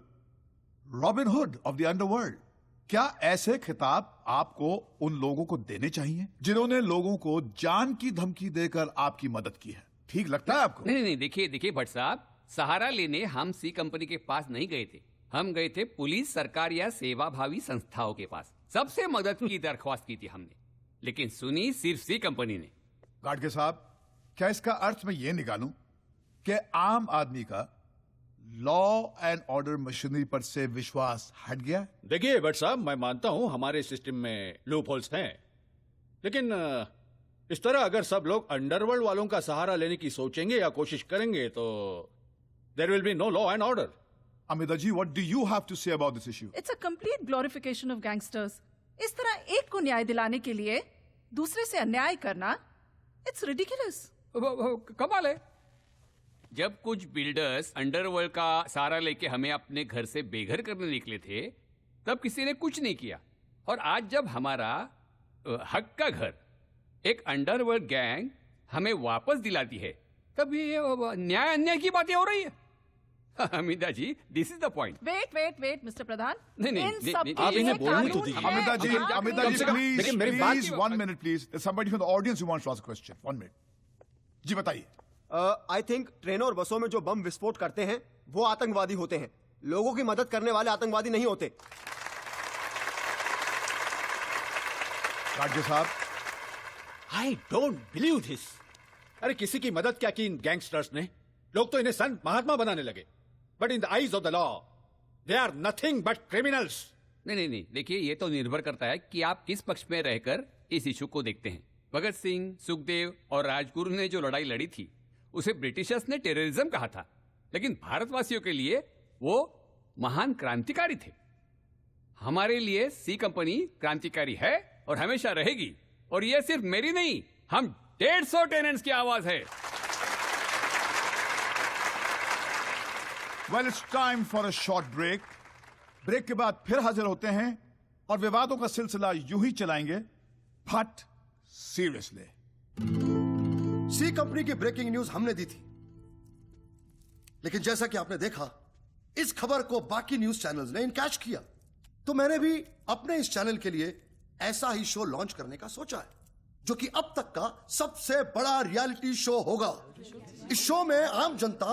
Robin Hood of the underworld. क्या ऐसे खिताब आपको उन लोगों को देने चाहिए जिन्होंने लोगों को जान की धमकी देकर आपकी मदद की है? ठीक लगता है आपको? नहीं नहीं, देखिए भट्ट साहब, सहारा लेने हम सी कंपनी के पास नहीं गए थे। हम गए थे पुलिस, सरकार या सेवाभावी संस्थाओं के पास। सबसे मदद की दरख्वास्त की थी हमने, लेकिन सुनी सिर्फ सी कंपनी ने। गाडगे साहब, क्या इसका अर्थ मैं ये निकालूं कि आम आदमी का लॉ एंड ऑर्डर मशीनरी पर से विश्वास हट गया? देखिए भट्ट साहब, मैं मानता हूं हमारे सिस्टम में लूप होल्स हैं, लेकिन इस तरह अगर सब लोग अंडरवर्ल्ड वालों का सहारा लेने की सोचेंगे या कोशिश करेंगे तो there will be no law and order. Amita ji, what do you have to say about this issue? It's a complete glorification of gangsters. इस तरह एक को न्याय दिलाने के लिए दूसरे से अन्याय करना, इट्स रिडिकुलस। कमाल है। जब कुछ बिल्डर्स अंडरवर्ल्ड का सहारा लेके हमें अपने घर से बेघर करने निकले थे, तब किसी ने कुछ नहीं किया। और आज जब हमारा हक का घर एक अंडरवर्ल्ड गैंग हमें वापस दिलाती है, तब ये न्याय अन्याय की बातें हो रही है। Amita ji, this is the point. Wait mister Pradhan, नहीं, आप इन्हें बोलने तो दीजिए। Amita ji, please 1 minute please. Somebody from the audience who wants to ask a question. 1 minute. जी बताइए। आई थिंक ट्रेनों और बसों में जो बम विस्फोट करते हैं वो आतंकवादी होते हैं। लोगों की मदद करने वाले आतंकवादी नहीं होते। गाडगे साहब, आई डोंट बिलीव दिस। अरे किसी की मदद क्या की इन गैंगस्टर्स ने? लोग तो इन्हें संत महात्मा बनाने लगे, but in the eyes of the law they are nothing but criminals. नहीं, देखिए ये तो निर्भर करता है कि आप किस पक्ष में रहकर इस इशू को देखते हैं। भगत सिंह, सुखदेव और राजगुरु ने जो लड़ाई लड़ी थी उसे ब्रिटिशर्स ने टेररिज्म कहा था, लेकिन भारतवासियों के लिए वो महान क्रांतिकारी थे। हमारे लिए सी कंपनी क्रांतिकारी है और हमेशा रहेगी। और ये सिर्फ मेरी नहीं, हम 150 टेनेंट्स की आवाज है। Well, it's time for a short break. Break के बाद फिर हाजिर होते हैं और विवादों का सिलसिला यूं ही चलाएंगे। बट सीरियसली, सी कंपनी की ब्रेकिंग न्यूज हमने दी थी, लेकिन जैसा कि आपने देखा इस खबर को बाकी न्यूज चैनल्स ने इनकैश किया, तो मैंने भी अपने इस चैनल के लिए ऐसा ही शो लॉन्च करने का सोचा है, जो कि अब तक का सबसे बड़ा रियलिटी शो होगा। इस शो में आम जनता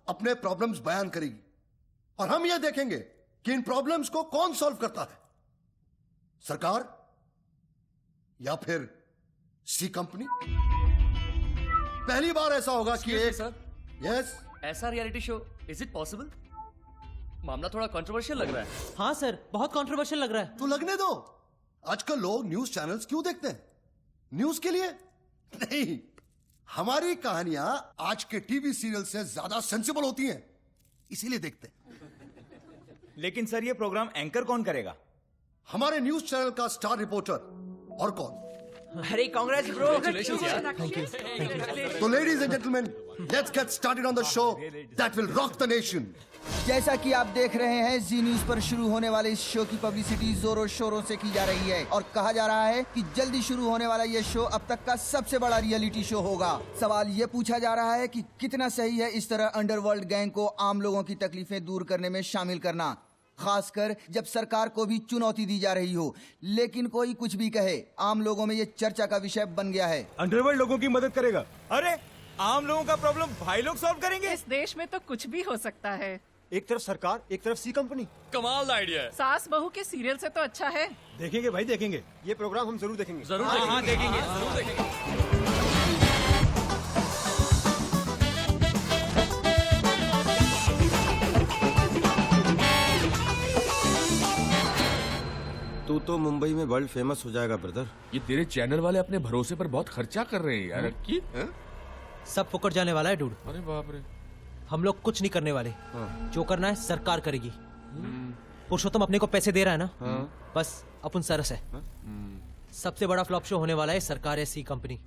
अपने प्रॉब्लम्स बयान करेगी और हम यह देखेंगे कि इन प्रॉब्लम्स को कौन सॉल्व करता है, सरकार या फिर सी कंपनी। पहली बार ऐसा होगा कि एक यस ऐसा reality show, is it possible? मामला थोड़ा कंट्रोवर्शियल लग रहा है। हाँ सर, बहुत कंट्रोवर्शियल लग रहा है। तो लगने दो। आजकल लोग न्यूज चैनल्स क्यों देखते हैं? न्यूज के लिए नहीं। हमारी कहानियां आज के टीवी सीरियल से ज्यादा सेंसिबल होती हैं, इसीलिए देखते हैं। लेकिन सर, ये प्रोग्राम एंकर कौन करेगा? हमारे न्यूज चैनल का स्टार रिपोर्टर। और कौन? अरे कांग्रेस ब्रो। तो ladies and gentleman, let's get started on the show that will rock the nation. जैसा कि आप देख रहे हैं, जी न्यूज पर शुरू होने वाले इस शो की पब्लिसिटी जोरों शोरों से की जा रही है और कहा जा रहा है कि जल्दी शुरू होने वाला ये शो अब तक का सबसे बड़ा रियलिटी शो होगा। सवाल ये पूछा जा रहा है कि कितना सही है इस तरह अंडरवर्ल्ड गैंग को आम लोगों की तकलीफें दूर करने में शामिल करना, खासकर जब सरकार को भी चुनौती दी जा रही हो। लेकिन कोई कुछ भी कहे, आम लोगों में ये चर्चा का विषय बन गया है। अंडरवर्ल्ड लोगों की मदद करेगा? अरे आम लोगों का प्रॉब्लम भाई लोग सॉल्व करेंगे? इस देश में तो कुछ भी हो सकता है। एक तरफ सरकार, एक तरफ सी कंपनी। कमाल आइडिया है। सास बहू के सीरियल से तो अच्छा है। देखेंगे भाई, देखेंगे। ये प्रोग्राम हम जरूर देखेंगे। जरूर देखेंगे, जरूर देखेंगे। तू तो मुंबई में वर्ल्ड फेमस हो जाएगा ब्रदर। ये तेरे चैनल वाले अपने भरोसे पर बहुत खर्चा कर रहे हैं यार। की सब फुकट जाने वाला है डूड। अरे बाप रे। हम लोग कुछ नहीं करने वाले। जो करना है सरकार करेगी। पुरुषोत्तम अपने को पैसे दे रहा है ना, बस अपन सरस है। सबसे बड़ा फ्लॉप शो होने वाला है सरकार है C company.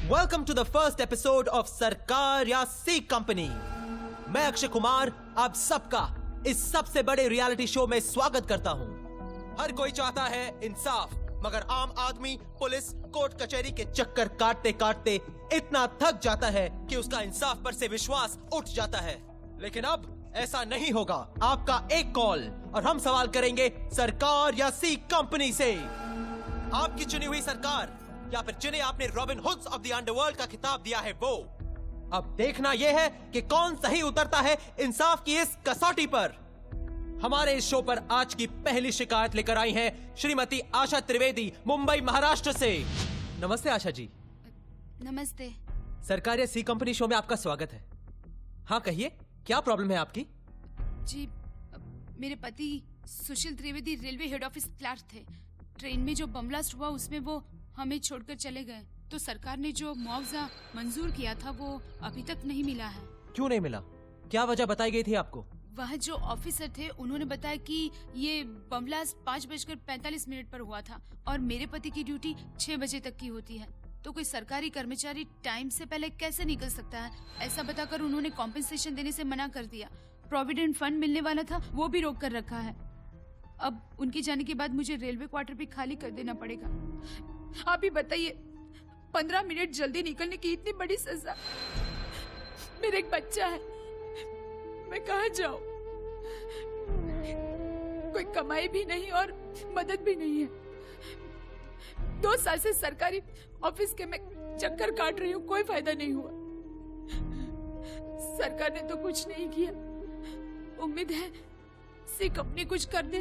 Welcome to the first episode of Sarkar या सी कंपनी। मैं अक्षय कुमार आप सबका इस सबसे बड़े रियलिटी शो में स्वागत करता हूं। हर कोई चाहता है इंसाफ, मगर आम आदमी पुलिस कोर्ट कचहरी के चक्कर काटते काटते इतना थक जाता है कि उसका इंसाफ पर से विश्वास उठ जाता है। लेकिन अब ऐसा नहीं होगा। आपका एक कॉल और हम सवाल करेंगे सरकार या सी कंपनी से। आपकी चुनी हुई सरकार या फिर जिन्हें आपने robin hoods of the underworld का खिताब दिया है वो। अब देखना यह है कि कौन सही उतरता है इंसाफ की इस कसौटी पर। हमारे इस शो पर आज की पहली शिकायत लेकर आई हैं श्रीमती आशा त्रिवेदी, मुंबई महाराष्ट्र से। नमस्ते आशा जी। नमस्ते। सरकार या सी कंपनी शो में आपका स्वागत है। हाँ कहिए, क्या प्रॉब्लम है आपकी? जी, मेरे पति Sushil Trivedi railway head office clerk थे। ट्रेन में जो बम ब्लास्ट हुआ उसमें वो हमें छोड़कर चले गए, तो सरकार ने जो मुआवजा मंजूर किया था वो अभी तक नहीं मिला है। क्यों नहीं मिला? क्या वजह बताई गई थी आपको? वह जो ऑफिसर थे उन्होंने बताया कि ये बम ब्लास्ट 5:45 पर हुआ था और मेरे पति की ड्यूटी 6 बजे तक की होती है, तो कोई सरकारी कर्मचारी टाइम से पहले कैसे निकल सकता है? ऐसा बताकर उन्होंने कॉम्पेंसेशन देने से मना कर दिया। प्रोविडेंट फंड मिलने वाला था वो भी रोक कर रखा है। अब उनके जाने के बाद मुझे रेलवे क्वार्टर भी खाली कर देना पड़ेगा। आप ही बताइए, 15 मिनट जल्दी निकलने की इतनी बड़ी सजा। मेरा एक बच्चा है, मैं कहाँ जाऊं? कोई कमाई भी नहीं और मदद भी नहीं है। 2 साल से सरकारी ऑफिस के मैं चक्कर काट रही हूँ, कोई फायदा नहीं हुआ। सरकार ने तो कुछ नहीं किया। उम्मीद है सी कंपनी कुछ कर दे।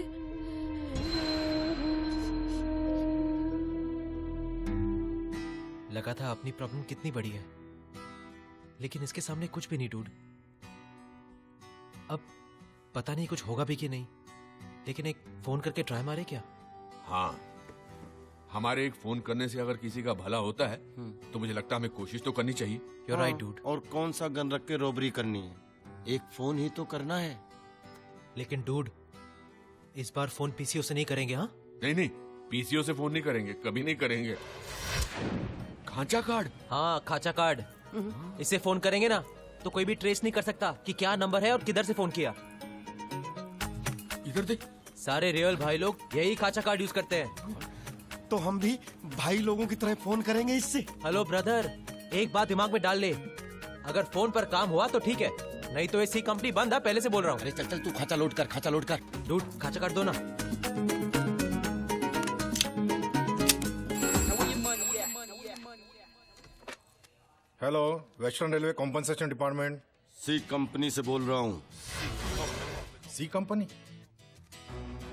लगा था अपनी प्रॉब्लम कितनी बड़ी है, लेकिन इसके सामने कुछ भी नहीं डूड। अब पता नहीं कुछ होगा भी कि नहीं, लेकिन एक फोन करके ट्राई मारे क्या? हाँ, हमारे एक फोन करने से अगर किसी का भला होता है तो मुझे लगता है हमें कोशिश तो करनी चाहिए। You're right, dude. और कौन सा गन रख के रॉबरी करनी है? एक फोन ही तो करना है। लेकिन डूड, इस बार फोन पीसीओ से नहीं करेंगे। हाँ नहीं, पीसीओ से फोन नहीं करेंगे, कभी नहीं करेंगे। खांचा कार्ड? हाँ, खांचा कार्ड। इसे फोन करेंगे ना तो कोई भी ट्रेस नहीं कर सकता कि क्या नंबर है और किधर से फोन किया। इधर देख, सारे रियल भाई लोग यही खांचा कार्ड यूज करते हैं। तो हम भी भाई लोगों की तरह फोन करेंगे इससे। हेलो ब्रदर, एक बात दिमाग में डाल ले, अगर फोन पर काम हुआ तो ठीक है, नहीं तो ऐसी कंपनी बंद है, पहले से बोल रहा हूँ। अरे चल तू खांचा लोड कर, खांचा लोड कर। डूड, खांचा कार्ड दो ना। Hello, western railway compensation department. C company से बोल रहा हूँ। C company?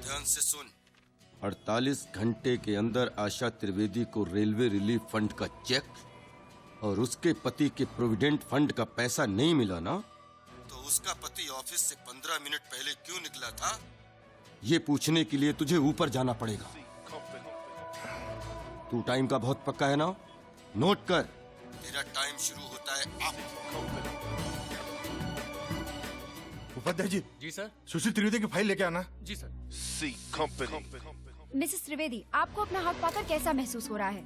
ध्यान से सुन। 48 घंटे के अंदर आशा त्रिवेदी को रेलवे रिलीफ फंड का चेक और उसके पति के प्रोविडेंट फंड का पैसा नहीं मिला ना, तो उसका पति ऑफिस से 15 मिनट पहले क्यों निकला था, ये पूछने के लिए तुझे ऊपर जाना पड़ेगा। तू टाइम का बहुत पक्का है ना? नोट कर, तेरा टाइम शुरू होता है अब। उपाध्याय जी। जी सर। सुशील त्रिवेदी की फाइल लेके आना। जी सर। सी कंपनी। मिसेस त्रिवेदी, आपको अपना हक पाकर कैसा महसूस हो रहा है?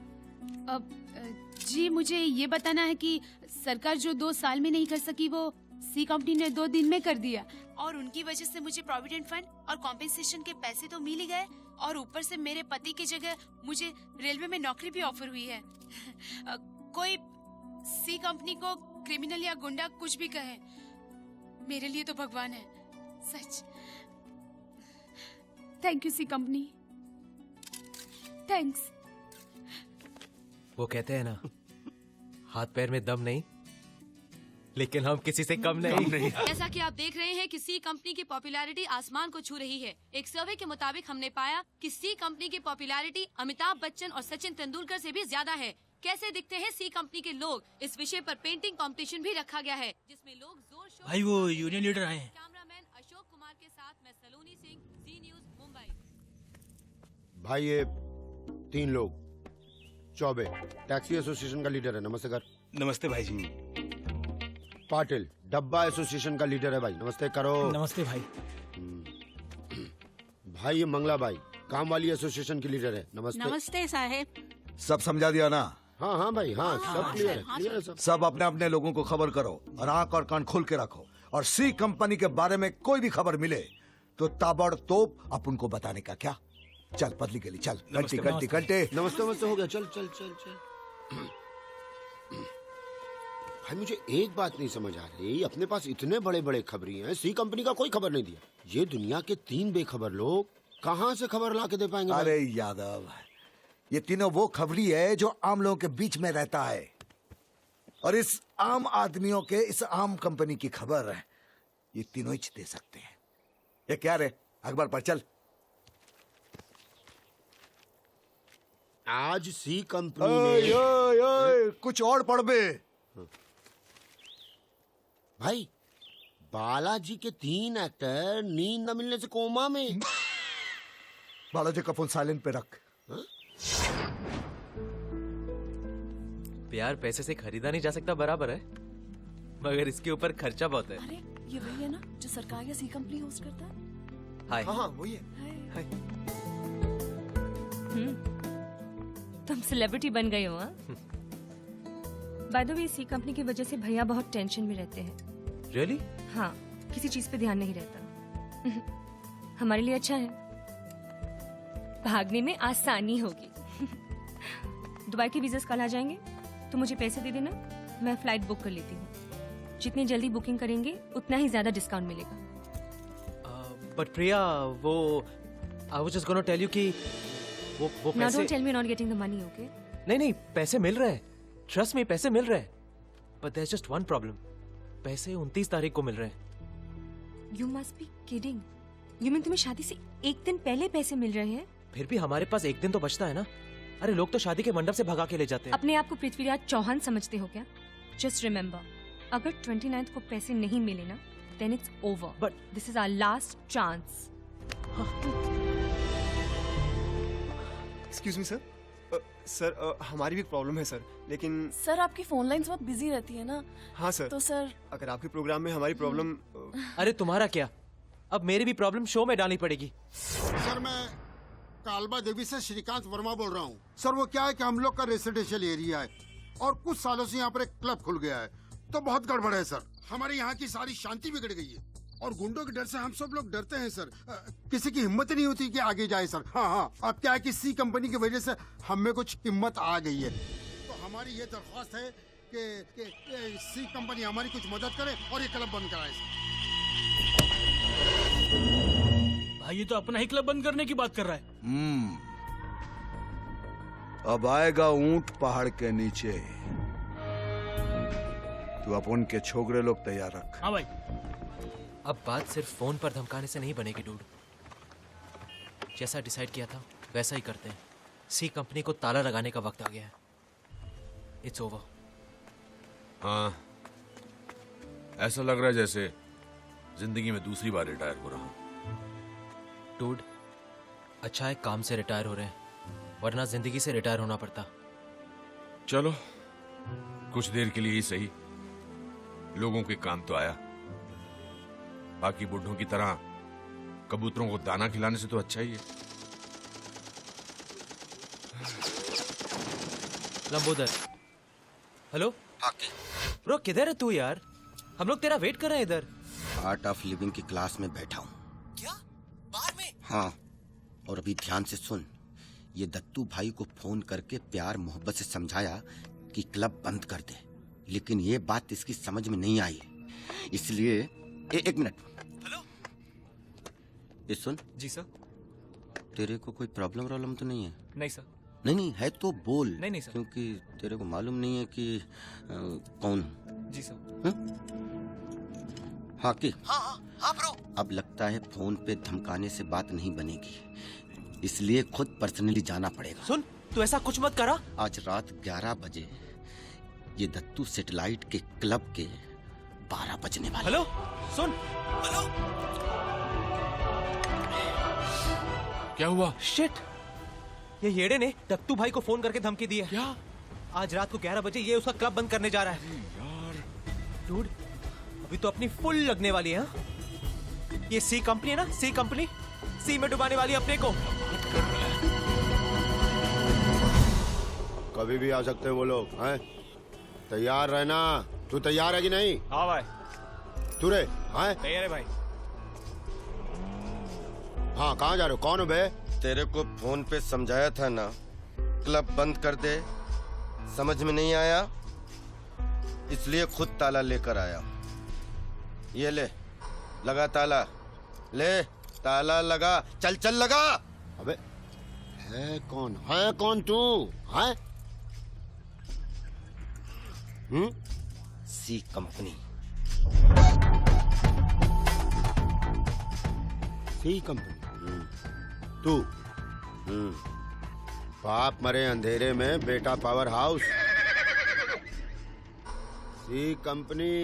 जी, मुझे ये बताना है कि सरकार जो 2 साल में नहीं कर सकी वो सी कंपनी ने 2 दिन में कर दिया, और उनकी वजह से मुझे प्रोविडेंट फंड और कॉम्पेंसेशन के पैसे तो मिल ही गए, और ऊपर से मेरे पति की जगह मुझे रेलवे में नौकरी भी ऑफर हुई है। कोई सी कंपनी को क्रिमिनल या गुंडा कुछ भी कहे, मेरे लिए तो भगवान है, सच। Thank you C company, thanks. वो कहते हैं ना, हाथ पैर में दम नहीं, लेकिन हम किसी से कम नहीं। जैसा कि आप देख रहे हैं कि सी कंपनी की पॉपुलैरिटी आसमान को छू रही है। एक सर्वे के मुताबिक हमने पाया कि सी कंपनी की पॉपुलैरिटी अमिताभ बच्चन और सचिन तेंदुलकर से भी ज्यादा है। कैसे दिखते हैं सी कंपनी के लोग, इस विषय पर पेंटिंग कंपटीशन भी रखा गया है, जिसमें लोग जोर शोर। भाई वो यूनियन लीडर आए हैं। कैमरामैन अशोक कुमार के साथ मैं सलोनी सिंह, जी न्यूज मुंबई। भाई ये 3 लोग, चौबे टैक्सी एसोसिएशन का लीडर है, नमस्ते कर। नमस्ते भाई जी। पाटिल डब्बा एसोसिएशन का लीडर है भाई, नमस्ते करो। नमस्ते भाई। भाई ये मंगला भाई काम वाली एसोसिएशन की लीडर है, नमस्ते। नमस्ते साहेब। सब समझा दिया ना? हाँ हाँ भाई हाँ, सब क्लियर है, क्लियर है सब। सब अपने अपने लोगों को खबर करो और आंख और कान खोल के रखो, और सी कंपनी के बारे में कोई भी खबर मिले तो ताबड़तोड़ अपन को बताने का। क्या? चल पतली गली चल। घंटी घंटी घंटे। नमस्ते नमस्ते हो गया, चल चल चल चल। भाई मुझे एक बात नहीं समझ आ रही, अपने पास इतने बड़े बड़े खबरी हैं, सी कंपनी का कोई खबर नहीं दिया। ये दुनिया के 3 बेखबर लोग कहाँ से खबर ला के दे पाएंगे? अरे यादव, ये तीनों वो खबरी है जो आम लोगों के बीच में रहता है, और इस आम आदमियों के इस आम कंपनी की खबर ये तीनों ही दे सकते हैं। ये क्या रे, अखबार पर चल। आज सी कंपनी ओए, ने ओए, ओए, कुछ और पढ़ बे। भाई बालाजी के 3 एक्टर नींद न मिलने से कोमा में। बालाजी का फोन साइलेंट पे रख। प्यार पैसे से खरीदा नहीं जा सकता, बराबर है, मगर इसके ऊपर खर्चा बहुत है। अरे ये वही है ना जो सरकार या सी कंपनी होस्ट करता है? हाय। हाँ वही है। तुम सेलिब्रिटी बन गए हो? By the way, C company की वजह से भैया बहुत टेंशन में रहते हैं। रियली? हाँ, किसी चीज पे ध्यान नहीं रहता। हमारे लिए अच्छा है, भागने में आसानी होगी। दुबई के वीज़ा कल आ जाएंगे, तो मुझे पैसे दे देना, मैं फ्लाइट बुक कर लेती हूँ। जितनी जल्दी बुकिंग करेंगे उतना ही ज्यादा डिस्काउंट मिलेगा। बट प्रिया, वो I was just gonna tell you कि वो Now पैसे। don't tell me you're not getting the money, okay? नहीं नहीं, पैसे मिल रहे हैं, ट्रस्ट मी, पैसे मिल रहे हैं, but there is just one problem, पैसे 29 तारीख को मिल रहे हैं। You must be kidding. You mean तुम्हें शादी से एक दिन पहले पैसे मिल रहे हैं? फिर भी हमारे पास एक दिन तो बचता है ना। अरे लोग तो शादी के मंडप से भगा के ले जाते हैं। अपने आप को पृथ्वीराज चौहान समझते हो क्या? Just remember, अगर 29th को पैसे नहीं मिले ना, then it's over. But this is our last chance. Excuse me sir. Sir हमारी भी प्रॉब्लम है सर, लेकिन सर आपकी फोन लाइंस बहुत बिजी रहती है ना। हाँ सर। तो सर अगर आपके प्रोग्राम में हमारी प्रॉब्लम। अरे तुम्हारा क्या, अब मेरी भी प्रॉब्लम शो में डालनी पड़ेगी। सर मैं कालबा देवी से श्रीकांत वर्मा बोल रहा हूँ। सर वो क्या है कि हम लोग का रेसिडेंशियल एरिया है और कुछ सालों से यहाँ पर एक क्लब खुल गया है, तो बहुत गड़बड़ है सर। हमारे यहाँ की सारी शांति बिगड़ गई है और गुंडों के डर से हम सब लोग डरते हैं सर। किसी की हिम्मत ही नहीं होती कि आगे जाए सर। हाँ हाँ, अब क्या है कि सी कंपनी की वजह से हम में कुछ हिम्मत आ गई है, तो हमारी ये दरख्वास्त है कि सी कंपनी हमारी कुछ मदद करे और ये क्लब बंद कराए सर। भाई ये तो अपना ही क्लब बंद करने की बात कर रहा है। अब आएगा ऊंट पहाड़ के नीचे। तू अपन के छोकरे लोग तैयार रख। हाँ भाई। अब बात सिर्फ फोन पर धमकाने से नहीं बनेगी डूड। जैसा डिसाइड किया था वैसा ही करते हैं। सी कंपनी को ताला लगाने का वक्त आ गया है। It's over. हाँ, ऐसा लग रहा है जैसे जिंदगी में दूसरी बार रिटायर हो रहा हूं। डूड, अच्छा है काम से रिटायर हो रहे हैं, वरना जिंदगी से रिटायर होना पड़ता। चलो कुछ देर के लिए ही सही, लोगों के काम तो आया। बाकी बुढ़ों की तरह कबूतरों को दाना खिलाने से तो अच्छा ही है। लंबोदर, हेलो ब्रो, किधर है तू यार? हम लोग तेरा वेट कर रहे हैं इधर। आर्ट ऑफ लिविंग की क्लास में बैठा हूँ। क्या? बाहर में? हाँ, और अभी ध्यान से सुन। ये दत्तू भाई को फोन करके प्यार मोहब्बत से समझाया कि क्लब बंद कर दे, लेकिन ये बात इसकी समझ में नहीं आई, इसलिए एक मिनट। हेलो, ये सुन। जी सर। तेरे को कोई प्रॉब्लम तो नहीं है? नहीं सर। नहीं है तो बोल। नहीं सर। क्योंकि तेरे को मालूम नहीं है कि कौन हूँ। जी सर। हाँ की हाँ ब्रो। अब लगता है फोन पे धमकाने से बात नहीं बनेगी, इसलिए खुद पर्सनली जाना पड़ेगा। सुन, तू ऐसा कुछ मत करा। आज रात 11 बजे ये दत्तू सैटेलाइट के क्लब के 12 बजने वाले। हेलो सुन। हेलो। क्या हुआ? शिट, ये येड़े ने दत्तू भाई को फोन करके धमकी दी है। क्या? आज रात को 11 बजे ये उसका क्लब बंद करने जा रहा है। यार डूड, अभी तो अपनी फुल लगने वाली है। ये सी कंपनी है ना, सी कंपनी सी में डुबाने वाली अपने को। कभी भी आ सकते हैं वो लोग, हैं? तैयार रहना। तू तैयार है कि नहीं? हाँ भाई। तू रे? हैं? तैयार है भाई। हाँ, कहाँ जा रहे हो? कौन हो बे? तेरे को फोन पे समझाया था ना, क्लब बंद कर दे। समझ में नहीं आया, इसलिए खुद ताला लेकर आया। ये ले, लगा ताला। ले, ताला लगा। चल चल लगा। अबे है कौन तू? है? C company. सी कंपनी। तू बाप मरे अंधेरे में, बेटा पावर हाउस। सी कंपनी।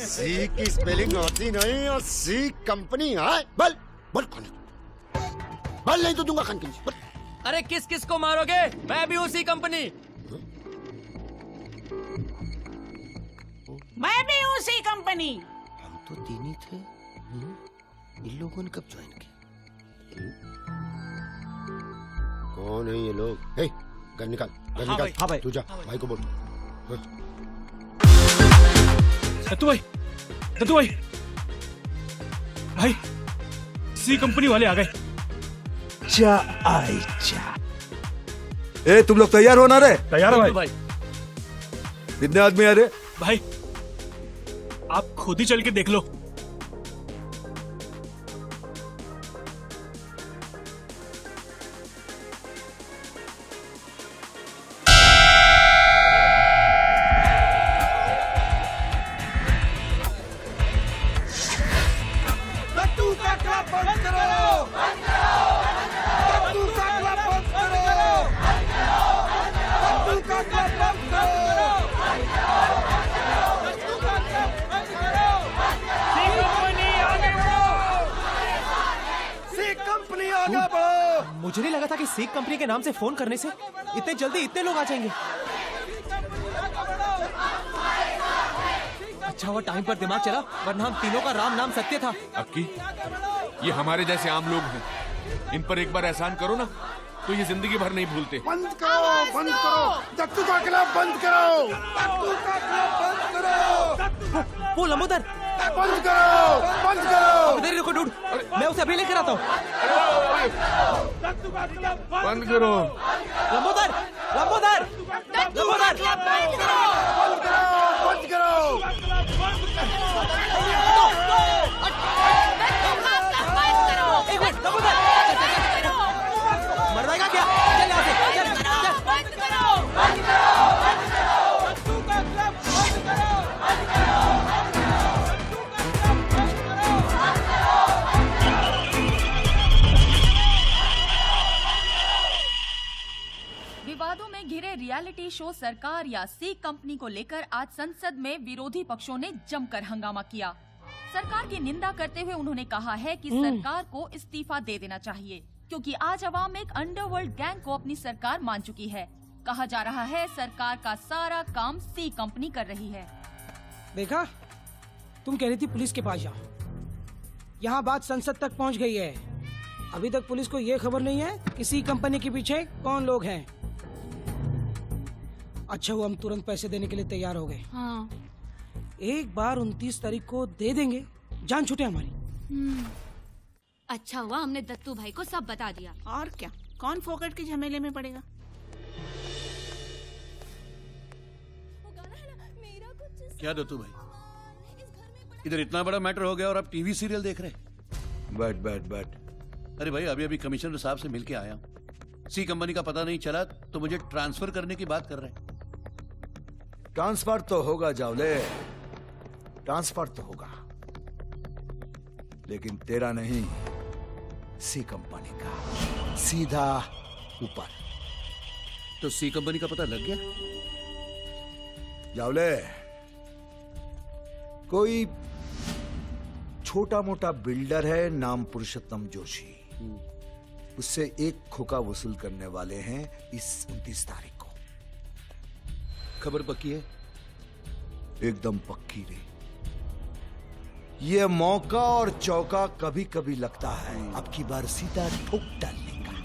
सी की स्पेलिंग होती नहीं और सी कंपनी है। बल बल बल नहीं तो दूंगा खान के। अरे किस किस को मारोगे? मैं भी हूँ सी कंपनी। मैं भी हूँ सी कंपनी। हम तो तीन ही थे। इन लोगों ने कब ज्वाइन किया? कौन है ये लोग? हे, घर निकाल, घर निकाल। हाँ भाई। तू जा, भाई को बोल। दत्तू भाई, दत्तू भाई, भाई सी कंपनी वाले आ गए। चा। ए, तुम लोग तैयार हो ना रे? तैयार है भाई। कितने आदमी आ रहे? भाई आप खुद ही चल के देख लो। मुझे नहीं लगा था कि सी कंपनी के नाम से फोन करने से इतने जल्दी इतने लोग आ जाएंगे। अच्छा हुआ टाइम पर दिमाग चला, वरना हम तीनों का राम नाम सत्य था। अक्की, ये हमारे जैसे आम लोग हैं, इन पर एक बार एहसान करो ना तो ये जिंदगी भर नहीं भूलते। बंद करो, बंद करो, दत्तू का क्लब बंद करो, दत्तू का क्लब बंद करो। वो लंबोदर, बंद करो, बंद करो। इधर रुको डूड, मैं उसे अभी लेकर आता हूँ। बंद करो। लंबोदर, लंबोदर, लंबोदर, बंद करो, बंद करो। एक मिनट, लंबोदर, मर जाएगा क्या? चल यहाँ से, चल, चल। बंद करो, बंद करो, बंद करो। दत्तू का क्लब बंद करो, बंद करो। विवादों में घिरे रियलिटी शो सरकार या सी कंपनी को लेकर आज संसद में विरोधी पक्षों ने जमकर हंगामा किया। सरकार की निंदा करते हुए उन्होंने कहा है कि सरकार को इस्तीफा दे देना चाहिए, क्योंकि आज अवाम एक अंडरवर्ल्ड गैंग को अपनी सरकार मान चुकी है। कहा जा रहा है सरकार का सारा काम सी कंपनी कर रही है। देखा, तुम कह रही थी पुलिस के पास जाओ, यहाँ बात संसद तक पहुँच गई है। अभी तक पुलिस को ये खबर नहीं है कि सी कंपनी के पीछे कौन लोग हैं। अच्छा हुआ हम तुरंत पैसे देने के लिए तैयार हो गए। हाँ। एक बार 29 तारीख को दे देंगे, जान छूटे हमारी। अच्छा हुआ हमने दत्तू भाई को सब बता दिया। और क्या, कौन फोकट के झमेले में पड़ेगा। क्या दत्तू भाई, इधर इतना बड़ा मैटर हो गया और आप टीवी सीरियल देख रहे हैं? बैठ बैठ बैठ। अरे भाई अभी अभी कमिश्नर साहब से मिलके आया हूं। सी कंपनी का पता नहीं चला तो मुझे ट्रांसफर करने की बात कर रहे हैं। ट्रांसफर तो होगा जावले, ट्रांसफर तो होगा, लेकिन तेरा नहीं, सी कंपनी का, सीधा ऊपर। तो सी कंपनी का पता लग गया? जावले, कोई छोटा मोटा बिल्डर है नाम पुरुषोत्तम जोशी, उससे एक खोखा वसूल करने वाले हैं इस 29 तारीख को। खबर पक्की है? एकदम पक्की रे। ये मौका और चौका कभी कभी लगता है, अब की बार सीधा ठोक डालने का।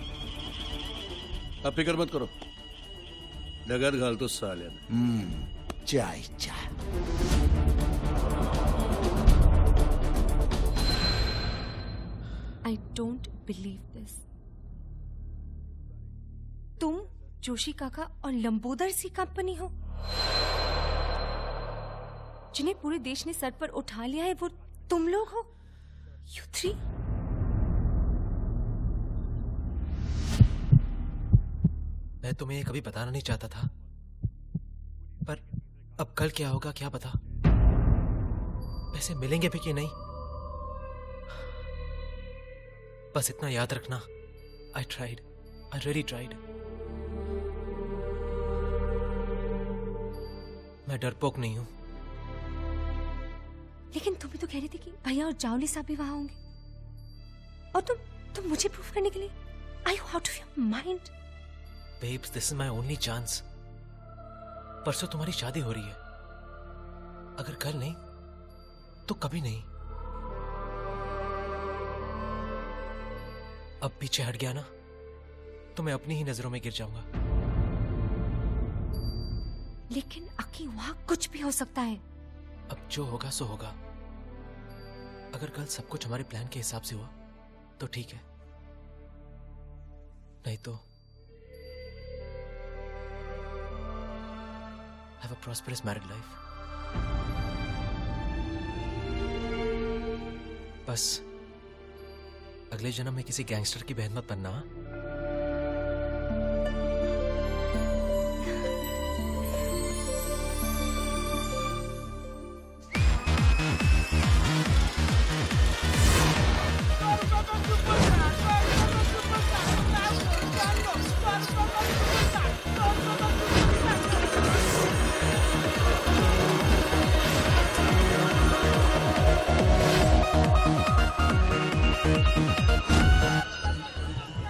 अब फिक्र मत करो, नगद घाल तो साले चाय चाय। I don't believe this. तुम जोशी काका और लंबोदर सी कंपनी हो, जिन्हें पूरे देश ने सर पर उठा लिया है, वो तुम लोग हो? You three? मैं तुम्हें ये कभी बताना नहीं चाहता था, पर अब कल क्या होगा क्या पता। वैसे मिलेंगे भी कि नहीं, बस इतना याद रखना, I tried, I really tried. मैं डरपोक नहीं हूं। लेकिन तुम भी तो कह रही थी कि भैया और जावली साहब भी वहां होंगे, और तुम मुझे प्रूफ करने के लिए are you out of your mind? Babes, this is my only chance. परसों तुम्हारी शादी हो रही है, अगर कल नहीं तो कभी नहीं। अब पीछे हट गया ना तो मैं अपनी ही नजरों में गिर जाऊंगा। लेकिन अकी वहां कुछ भी हो सकता है। अब जो होगा सो होगा। अगर कल सब कुछ हमारे प्लान के हिसाब से हुआ तो ठीक है, नहीं तो have a prosperous married life. बस अगले जन्म में किसी गैंगस्टर की बहन मत बनना।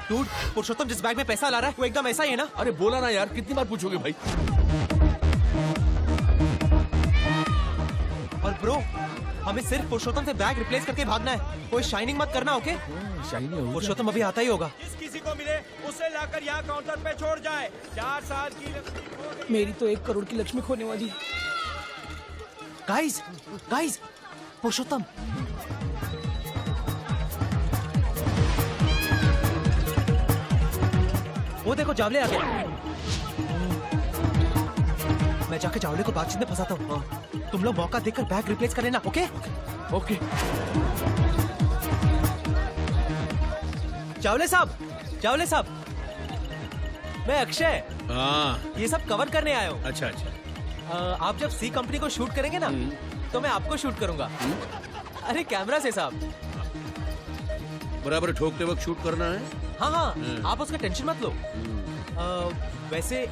डूड, पुरुषोत्तम जिस बैग में पैसा ला रहा है वो एकदम ऐसा ही है ना? अरे बोला ना यार, कितनी बार पूछोगे भाई? और ब्रो, हमें सिर्फ पुरुषोत्तम से बैग रिप्लेस करके भागना है, कोई शाइनिंग मत करना, ओके? शाइनिंग पुरुषोत्तम अभी आता ही होगा। किसी को मिले उसे लाकर यहाँ काउंटर पे छोड़ जाए। 4 साल की लक्ष्मी मेरी तो 1 करोड़ की लक्ष्मी खोने वाली है। गाइस, गाइस, पुरुषोत्तम। वो देखो, जावले आ गया। मैं जाके जावले को बातचीत में फंसाता हूँ। तुम लोग मौका देखकर बैग रिप्लेस कर लेना, ओके? ओके। जावले साहब, जावले साहब, मैं अक्षय। हाँ, ये सब कवर करने आया हूँ। अच्छा अच्छा। आप जब सी कंपनी को शूट करेंगे ना तो मैं आपको शूट करूंगा। अरे कैमरा से साहब। बराबर ठोकते वक्त शूट करना है। हाँ हाँ, आप उसका टेंशन मत लो। वैसे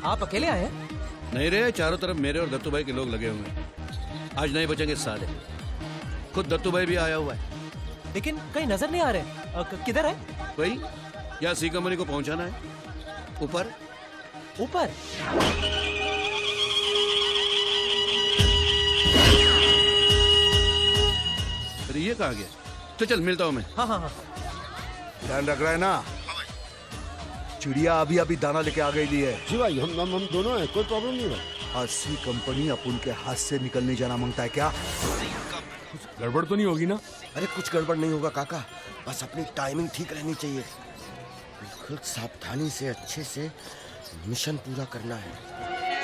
आप अकेले आए हैं? नहीं रे, चारों तरफ मेरे और दत्तू भाई के लोग लगे हुए हैं। आज नहीं बचेंगे साले। खुद दत्तू भाई भी आया हुआ है। लेकिन कहीं नजर नहीं आ रहे। किधर है? भाई, यहाँ सी कंपनी को पहुंचाना है। ऊपर ऊपर। अरे ये कहाँ गया? तो चल मिलता हूँ मैं। हाँ हाँ हाँ। ध्यान रख रहा है ना? चिड़िया अभी अभी दाना लेके आ गई है। जी भाई, हम दोनों हैं, कोई प्रॉब्लम नहीं है। आज सी कंपनी अपन के हाथ से निकलने जाना मांगता है क्या? कुछ गड़बड़ तो नहीं होगी ना? अरे कुछ गड़बड़ नहीं होगा काका, बस अपनी टाइमिंग ठीक रहनी चाहिए। बिल्कुल सावधानी से अच्छे से मिशन पूरा करना है।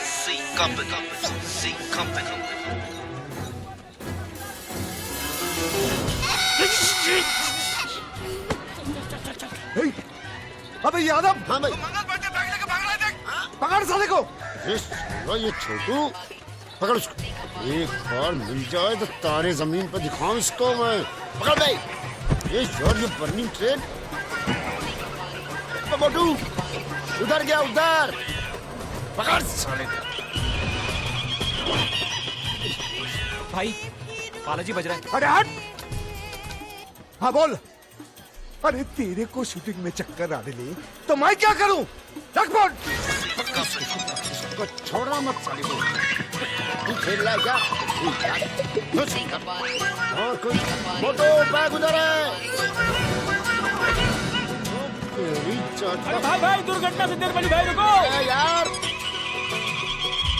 सी कंपनी, सी कंपनी। अबे यादव, हाँ भाई, पकड़ साले को। ये छोटू, पकड़ उसको। एक बार मिल जाए तो तारे जमीन पर दिखाऊं इसको मैं। पकड़ भाई। ये यार, ये बर्निंग ट्रेन। मोटू, उधर गया, उधर। पकड़ साले। भाई, बालाजी बज रहा है। अरे हट। हाँ बोल। अरे तेरे को शूटिंग में चक्कर आने ले तो मैं क्या करूं? रख फोन। इसको छोड़ना मत साले को। तू खेल रहा है क्या? और कुछ? मोटो, बैग उधर है। भाई दुर्घटना से देर बनी भाई, रुको यार।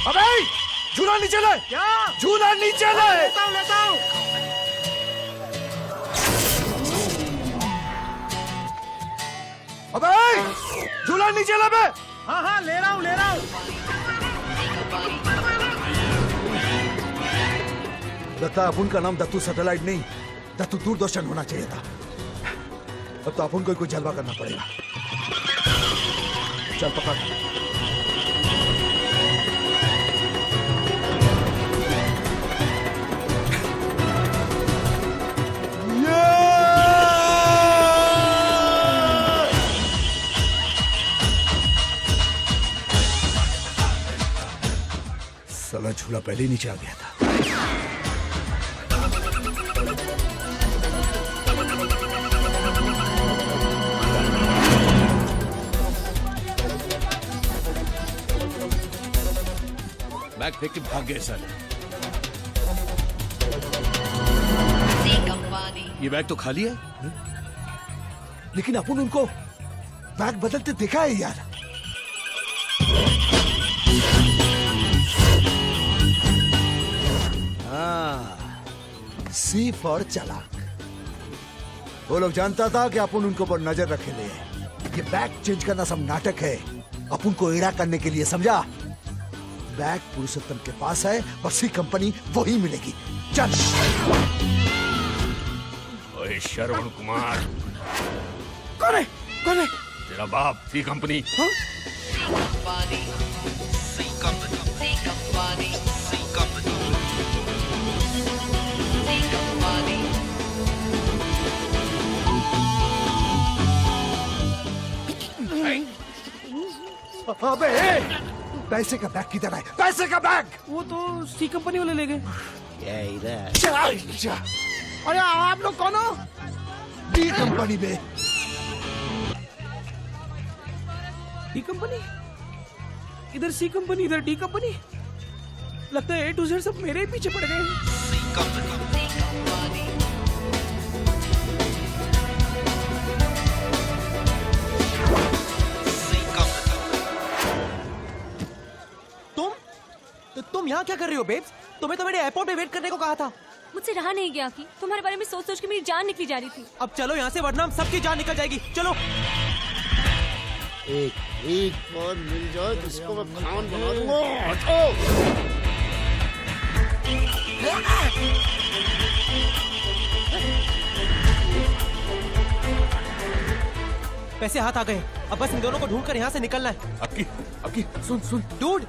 अबे झूला नीचे ले। क्या? झूला नीचे ले। लेता हूँ। अबे झूला नीचे ले बे। हाँ ले रहा हूँ लगता है अपन का नाम दत्तू सैटेलाइट नहीं, दत्तू दूरदर्शन होना चाहिए था। अब तो अपन को कोई जलवा करना पड़ेगा। चल पकड़। साला झूला पहले ही नीचे आ गया था। बैग फेंक के भाग गए साले। ये बैग तो खाली है, लेकिन अपन उनको बैग बदलते देखा है यार। हाँ, सी फॉर चालाक। वो लोग जानता था कि अपन उनको पर नजर रखे ले। ये बैग चेंज करना सब नाटक है, अपन को एड़ा करने के लिए, समझा? बैग पुरुषोत्तम के पास है और सी कंपनी वही मिलेगी। चल। ओए श्रवण कुमार। कौन है? कौन है? तेरा बाप, सी कंपनी। हाँ? अबे पैसे का बैग किधर है? पैसे का बैग। वो तो सी कंपनी वाले ले गए। अरे आप लोग कौन हो? डी कंपनी में। D company? इधर सी कंपनी, इधर डी कंपनी। लगता है A to Z सब मेरे ही पीछे पड़ गए। तुम यहाँ क्या कर रही हो बेब्स? तुम्हें तो मैंने एयरपोर्ट में वेट करने को कहा था। मुझसे रहा नहीं गया कि तुम्हारे बारे में सोच सोच के मेरी जान निकली जा रही थी। अब चलो यहाँ से, वरना हम सबकी जान निकल जाएगी। चलो। एक बार मिल जाए तो इसको मैं खान बना दूंगा। हटो। पैसे हाथ आ गए, अब बस इन दोनों को ढूंढकर यहाँ से निकलना है। अबकी सुन। डूड,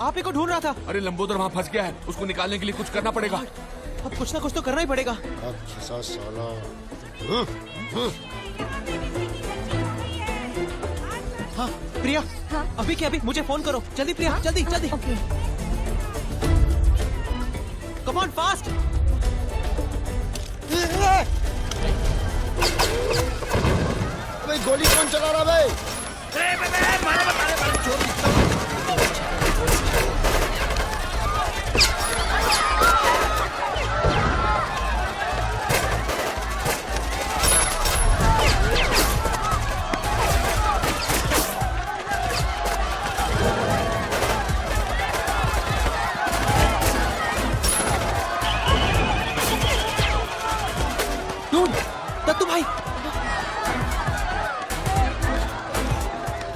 आप ही को ढूंढ रहा था। अरे लंबोदर वहाँ फंस गया है, उसको निकालने के लिए कुछ करना पड़ेगा। अब कुछ ना कुछ तो करना ही पड़ेगा। अब फंसा साला। हाँ प्रिया, हाँ? अभी क्या अभी मुझे फोन करो, जल्दी प्रिया, हाँ? जल्दी। Come on fast. भाई गोली कौन चला रहा भाई? दत्तू भाई।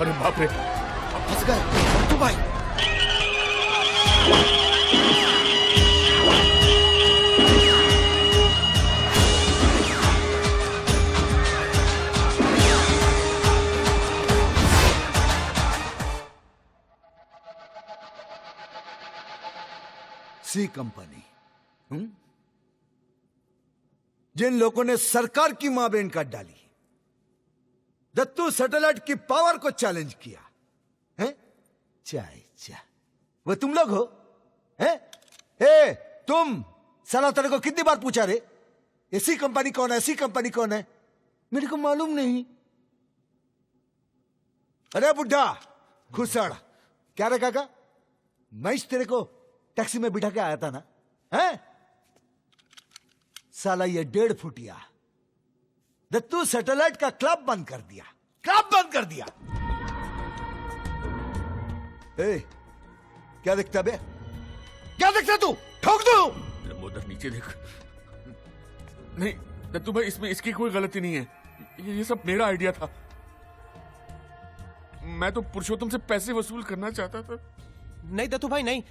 अरे बाप रे, फंस गए दत्तू भाई। सी कंपनी, जिन लोगों ने सरकार की मां बहन काट डाली, दत्तू सैटेलाइट की पावर को चैलेंज किया है, वो तुम लोग हो? हैं? तुम साला, तेरे को कितनी बार पूछा रे ऐसी कंपनी कौन है, ऐसी कंपनी कौन है? मेरे को मालूम नहीं। अरे बुढ़ा खुसड़, क्या रे काका, मैं तेरे को टैक्सी में बिठा के आया था ना, हैं? साला ये 1.5 फुटिया दत्तू सैटेलाइट का क्लब बंद कर दिया, क्लब बंद कर दिया। क्या दिखता बे, क्या दिखता तू? ठोक दो। लंबोदर नीचे देख। नहीं दत्तू भाई, इसमें इसकी कोई गलती नहीं है, ये सब मेरा आइडिया था। मैं तो पुरुषोत्तम से पैसे वसूल करना चाहता था। नहीं दत्तू भाई नहीं,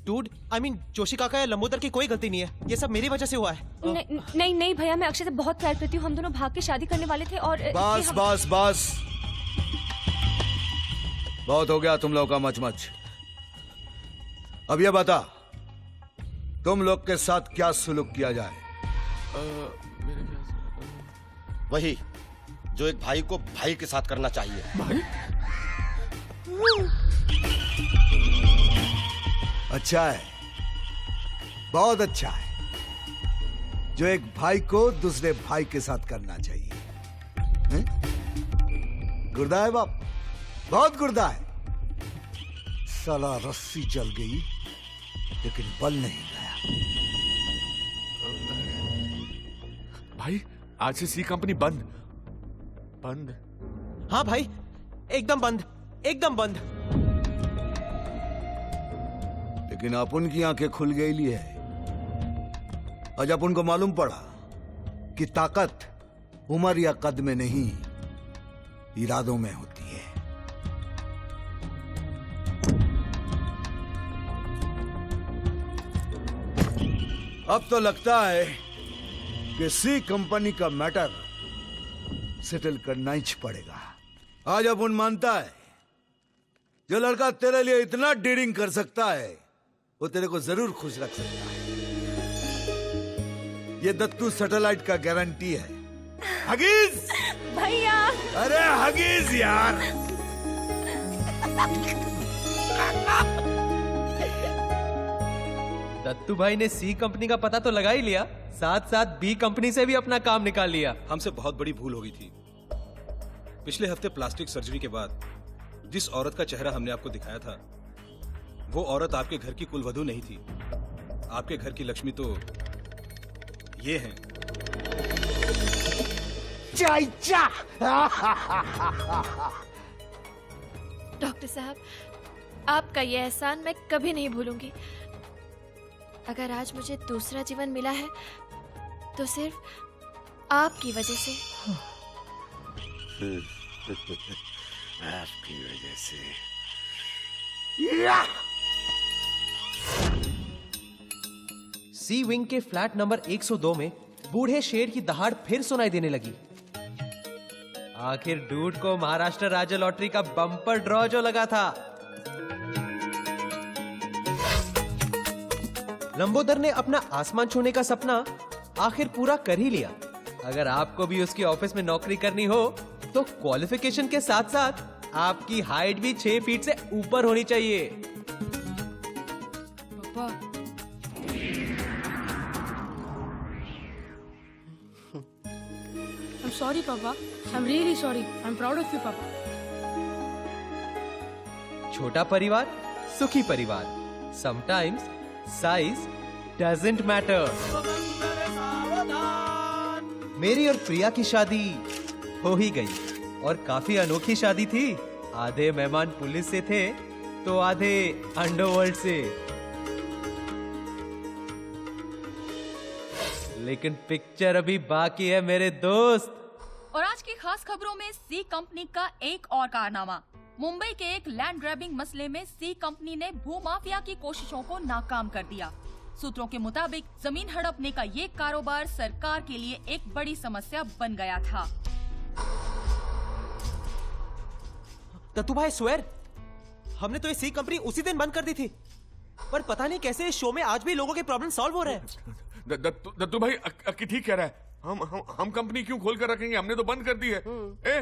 डूड, आई मीन जोशी काका या लंबोदर की कोई गलती नहीं है, ये सब मेरी वजह से हुआ है। नहीं नहीं भैया, मैं अक्षय से बहुत प्यार करती हूँ, हम दोनों भाग के शादी करने वाले थे और बस बस बस, बहुत हो गया तुम लोगों का मचमच। अब ये बता, तुम लोग के साथ क्या सुलूक किया जाए? वही जो एक भाई को भाई के साथ करना चाहिए। भाई? अच्छा है, बहुत अच्छा है, जो एक भाई को दूसरे भाई के साथ करना चाहिए। गुर्दा है बाप, बहुत गुर्दा है। साला रस्सी जल गई लेकिन बल नहीं गया। भाई आज से सी कंपनी बंद बंद। हाँ भाई, एकदम बंद, एकदम बंद। लेकिन अपन की आंखें खुल गई ली है। आज अपन को मालूम पड़ा कि ताकत उम्र या कद में नहीं, इरादों में होती है। अब तो लगता है कि सी कंपनी का मैटर सेटल करना ही पड़ेगा। आज अपन मानता है, जो लड़का तेरे लिए इतना डीलिंग कर सकता है वो तेरे को जरूर खुश रख सकता है। ये दत्तू सैटेलाइट का गारंटी है। हगीज भैया, अरे हगीज यार। दत्तू भाई ने सी कंपनी का पता तो लगा ही लिया, साथ साथ बी कंपनी से भी अपना काम निकाल लिया। हमसे बहुत बड़ी भूल हो गई थी। पिछले हफ्ते प्लास्टिक सर्जरी के बाद जिस औरत का चेहरा हमने आपको दिखाया था, वो औरत आपके घर की कुलवधू नहीं थी। आपके घर की लक्ष्मी तो ये हैं। डॉक्टर साहब, आपका ये एहसान मैं कभी नहीं भूलूंगी। अगर आज मुझे दूसरा जीवन मिला है तो सिर्फ आपकी वजह से। आपकी वजह से। सी विंग के फ्लैट नंबर 102 में बूढ़े शेर की दहाड़ फिर सुनाई देने लगी। आखिर डूड को महाराष्ट्र राज्य लॉटरी का बम्पर ड्रॉ जो लगा था। लंबोदर ने अपना आसमान छूने का सपना आखिर पूरा कर ही लिया। अगर आपको भी उसकी ऑफिस में नौकरी करनी हो तो क्वालिफिकेशन के साथ साथ आपकी हाइट भी 6 फीट से ऊपर होनी चाहिए। पापा, I'm sorry, Papa. I'm really sorry. I'm proud of you, Papa. छोटा परिवार, सुखी परिवार। Sometimes size doesn't matter. मेरी और प्रिया की शादी हो ही गई और काफी अनोखी शादी थी। आधे मेहमान पुलिस से थे तो आधे अंडरवर्ल्ड से। लेकिन पिक्चर अभी बाकी है मेरे दोस्त। और आज की खास खबरों में सी कंपनी का एक और कारनामा। मुंबई के एक लैंड ग्रैबिंग मसले में सी कंपनी ने भूमाफिया की कोशिशों को नाकाम कर दिया। सूत्रों के मुताबिक जमीन हड़पने का ये कारोबार सरकार के लिए एक बड़ी समस्या बन गया था। दत्तू भाई स्वेर, हमने तो ये सी कंपनी उसी दिन बंद कर दी थी। पर पता नहीं कैसे इस शो में आज भी लोगों के प्रॉब्लम सॉल्व हो रहे हैं। दत्तू भाई अक्की ठीक कह रहा है। हम कंपनी क्यों खोल कर रखेंगे? हमने तो बंद कर दी है। ए,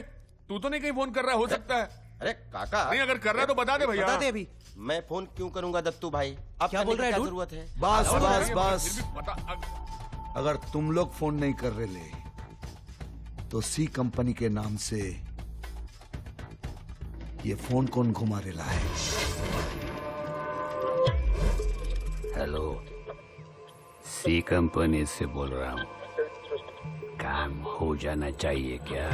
तू तो नहीं कहीं फोन कर रहा? हो सकता है। अरे काका, नहीं अगर कर रहा है तो बता दे भैया। बता दे अभी। मैं फोन क्यों करूंगा दत्तू भाई? अब क्या बोल रहा है क्या डूड? जरूरत है? बस बस बस, फिर भी पता अगर तुम लोग फोन नहीं कर रहे ले तो सी कंपनी के नाम से ये फोन कौन घुमा रेला है? हेलो, सी कंपनी से बोल रहा हूँ। काम हो जाना चाहिए क्या?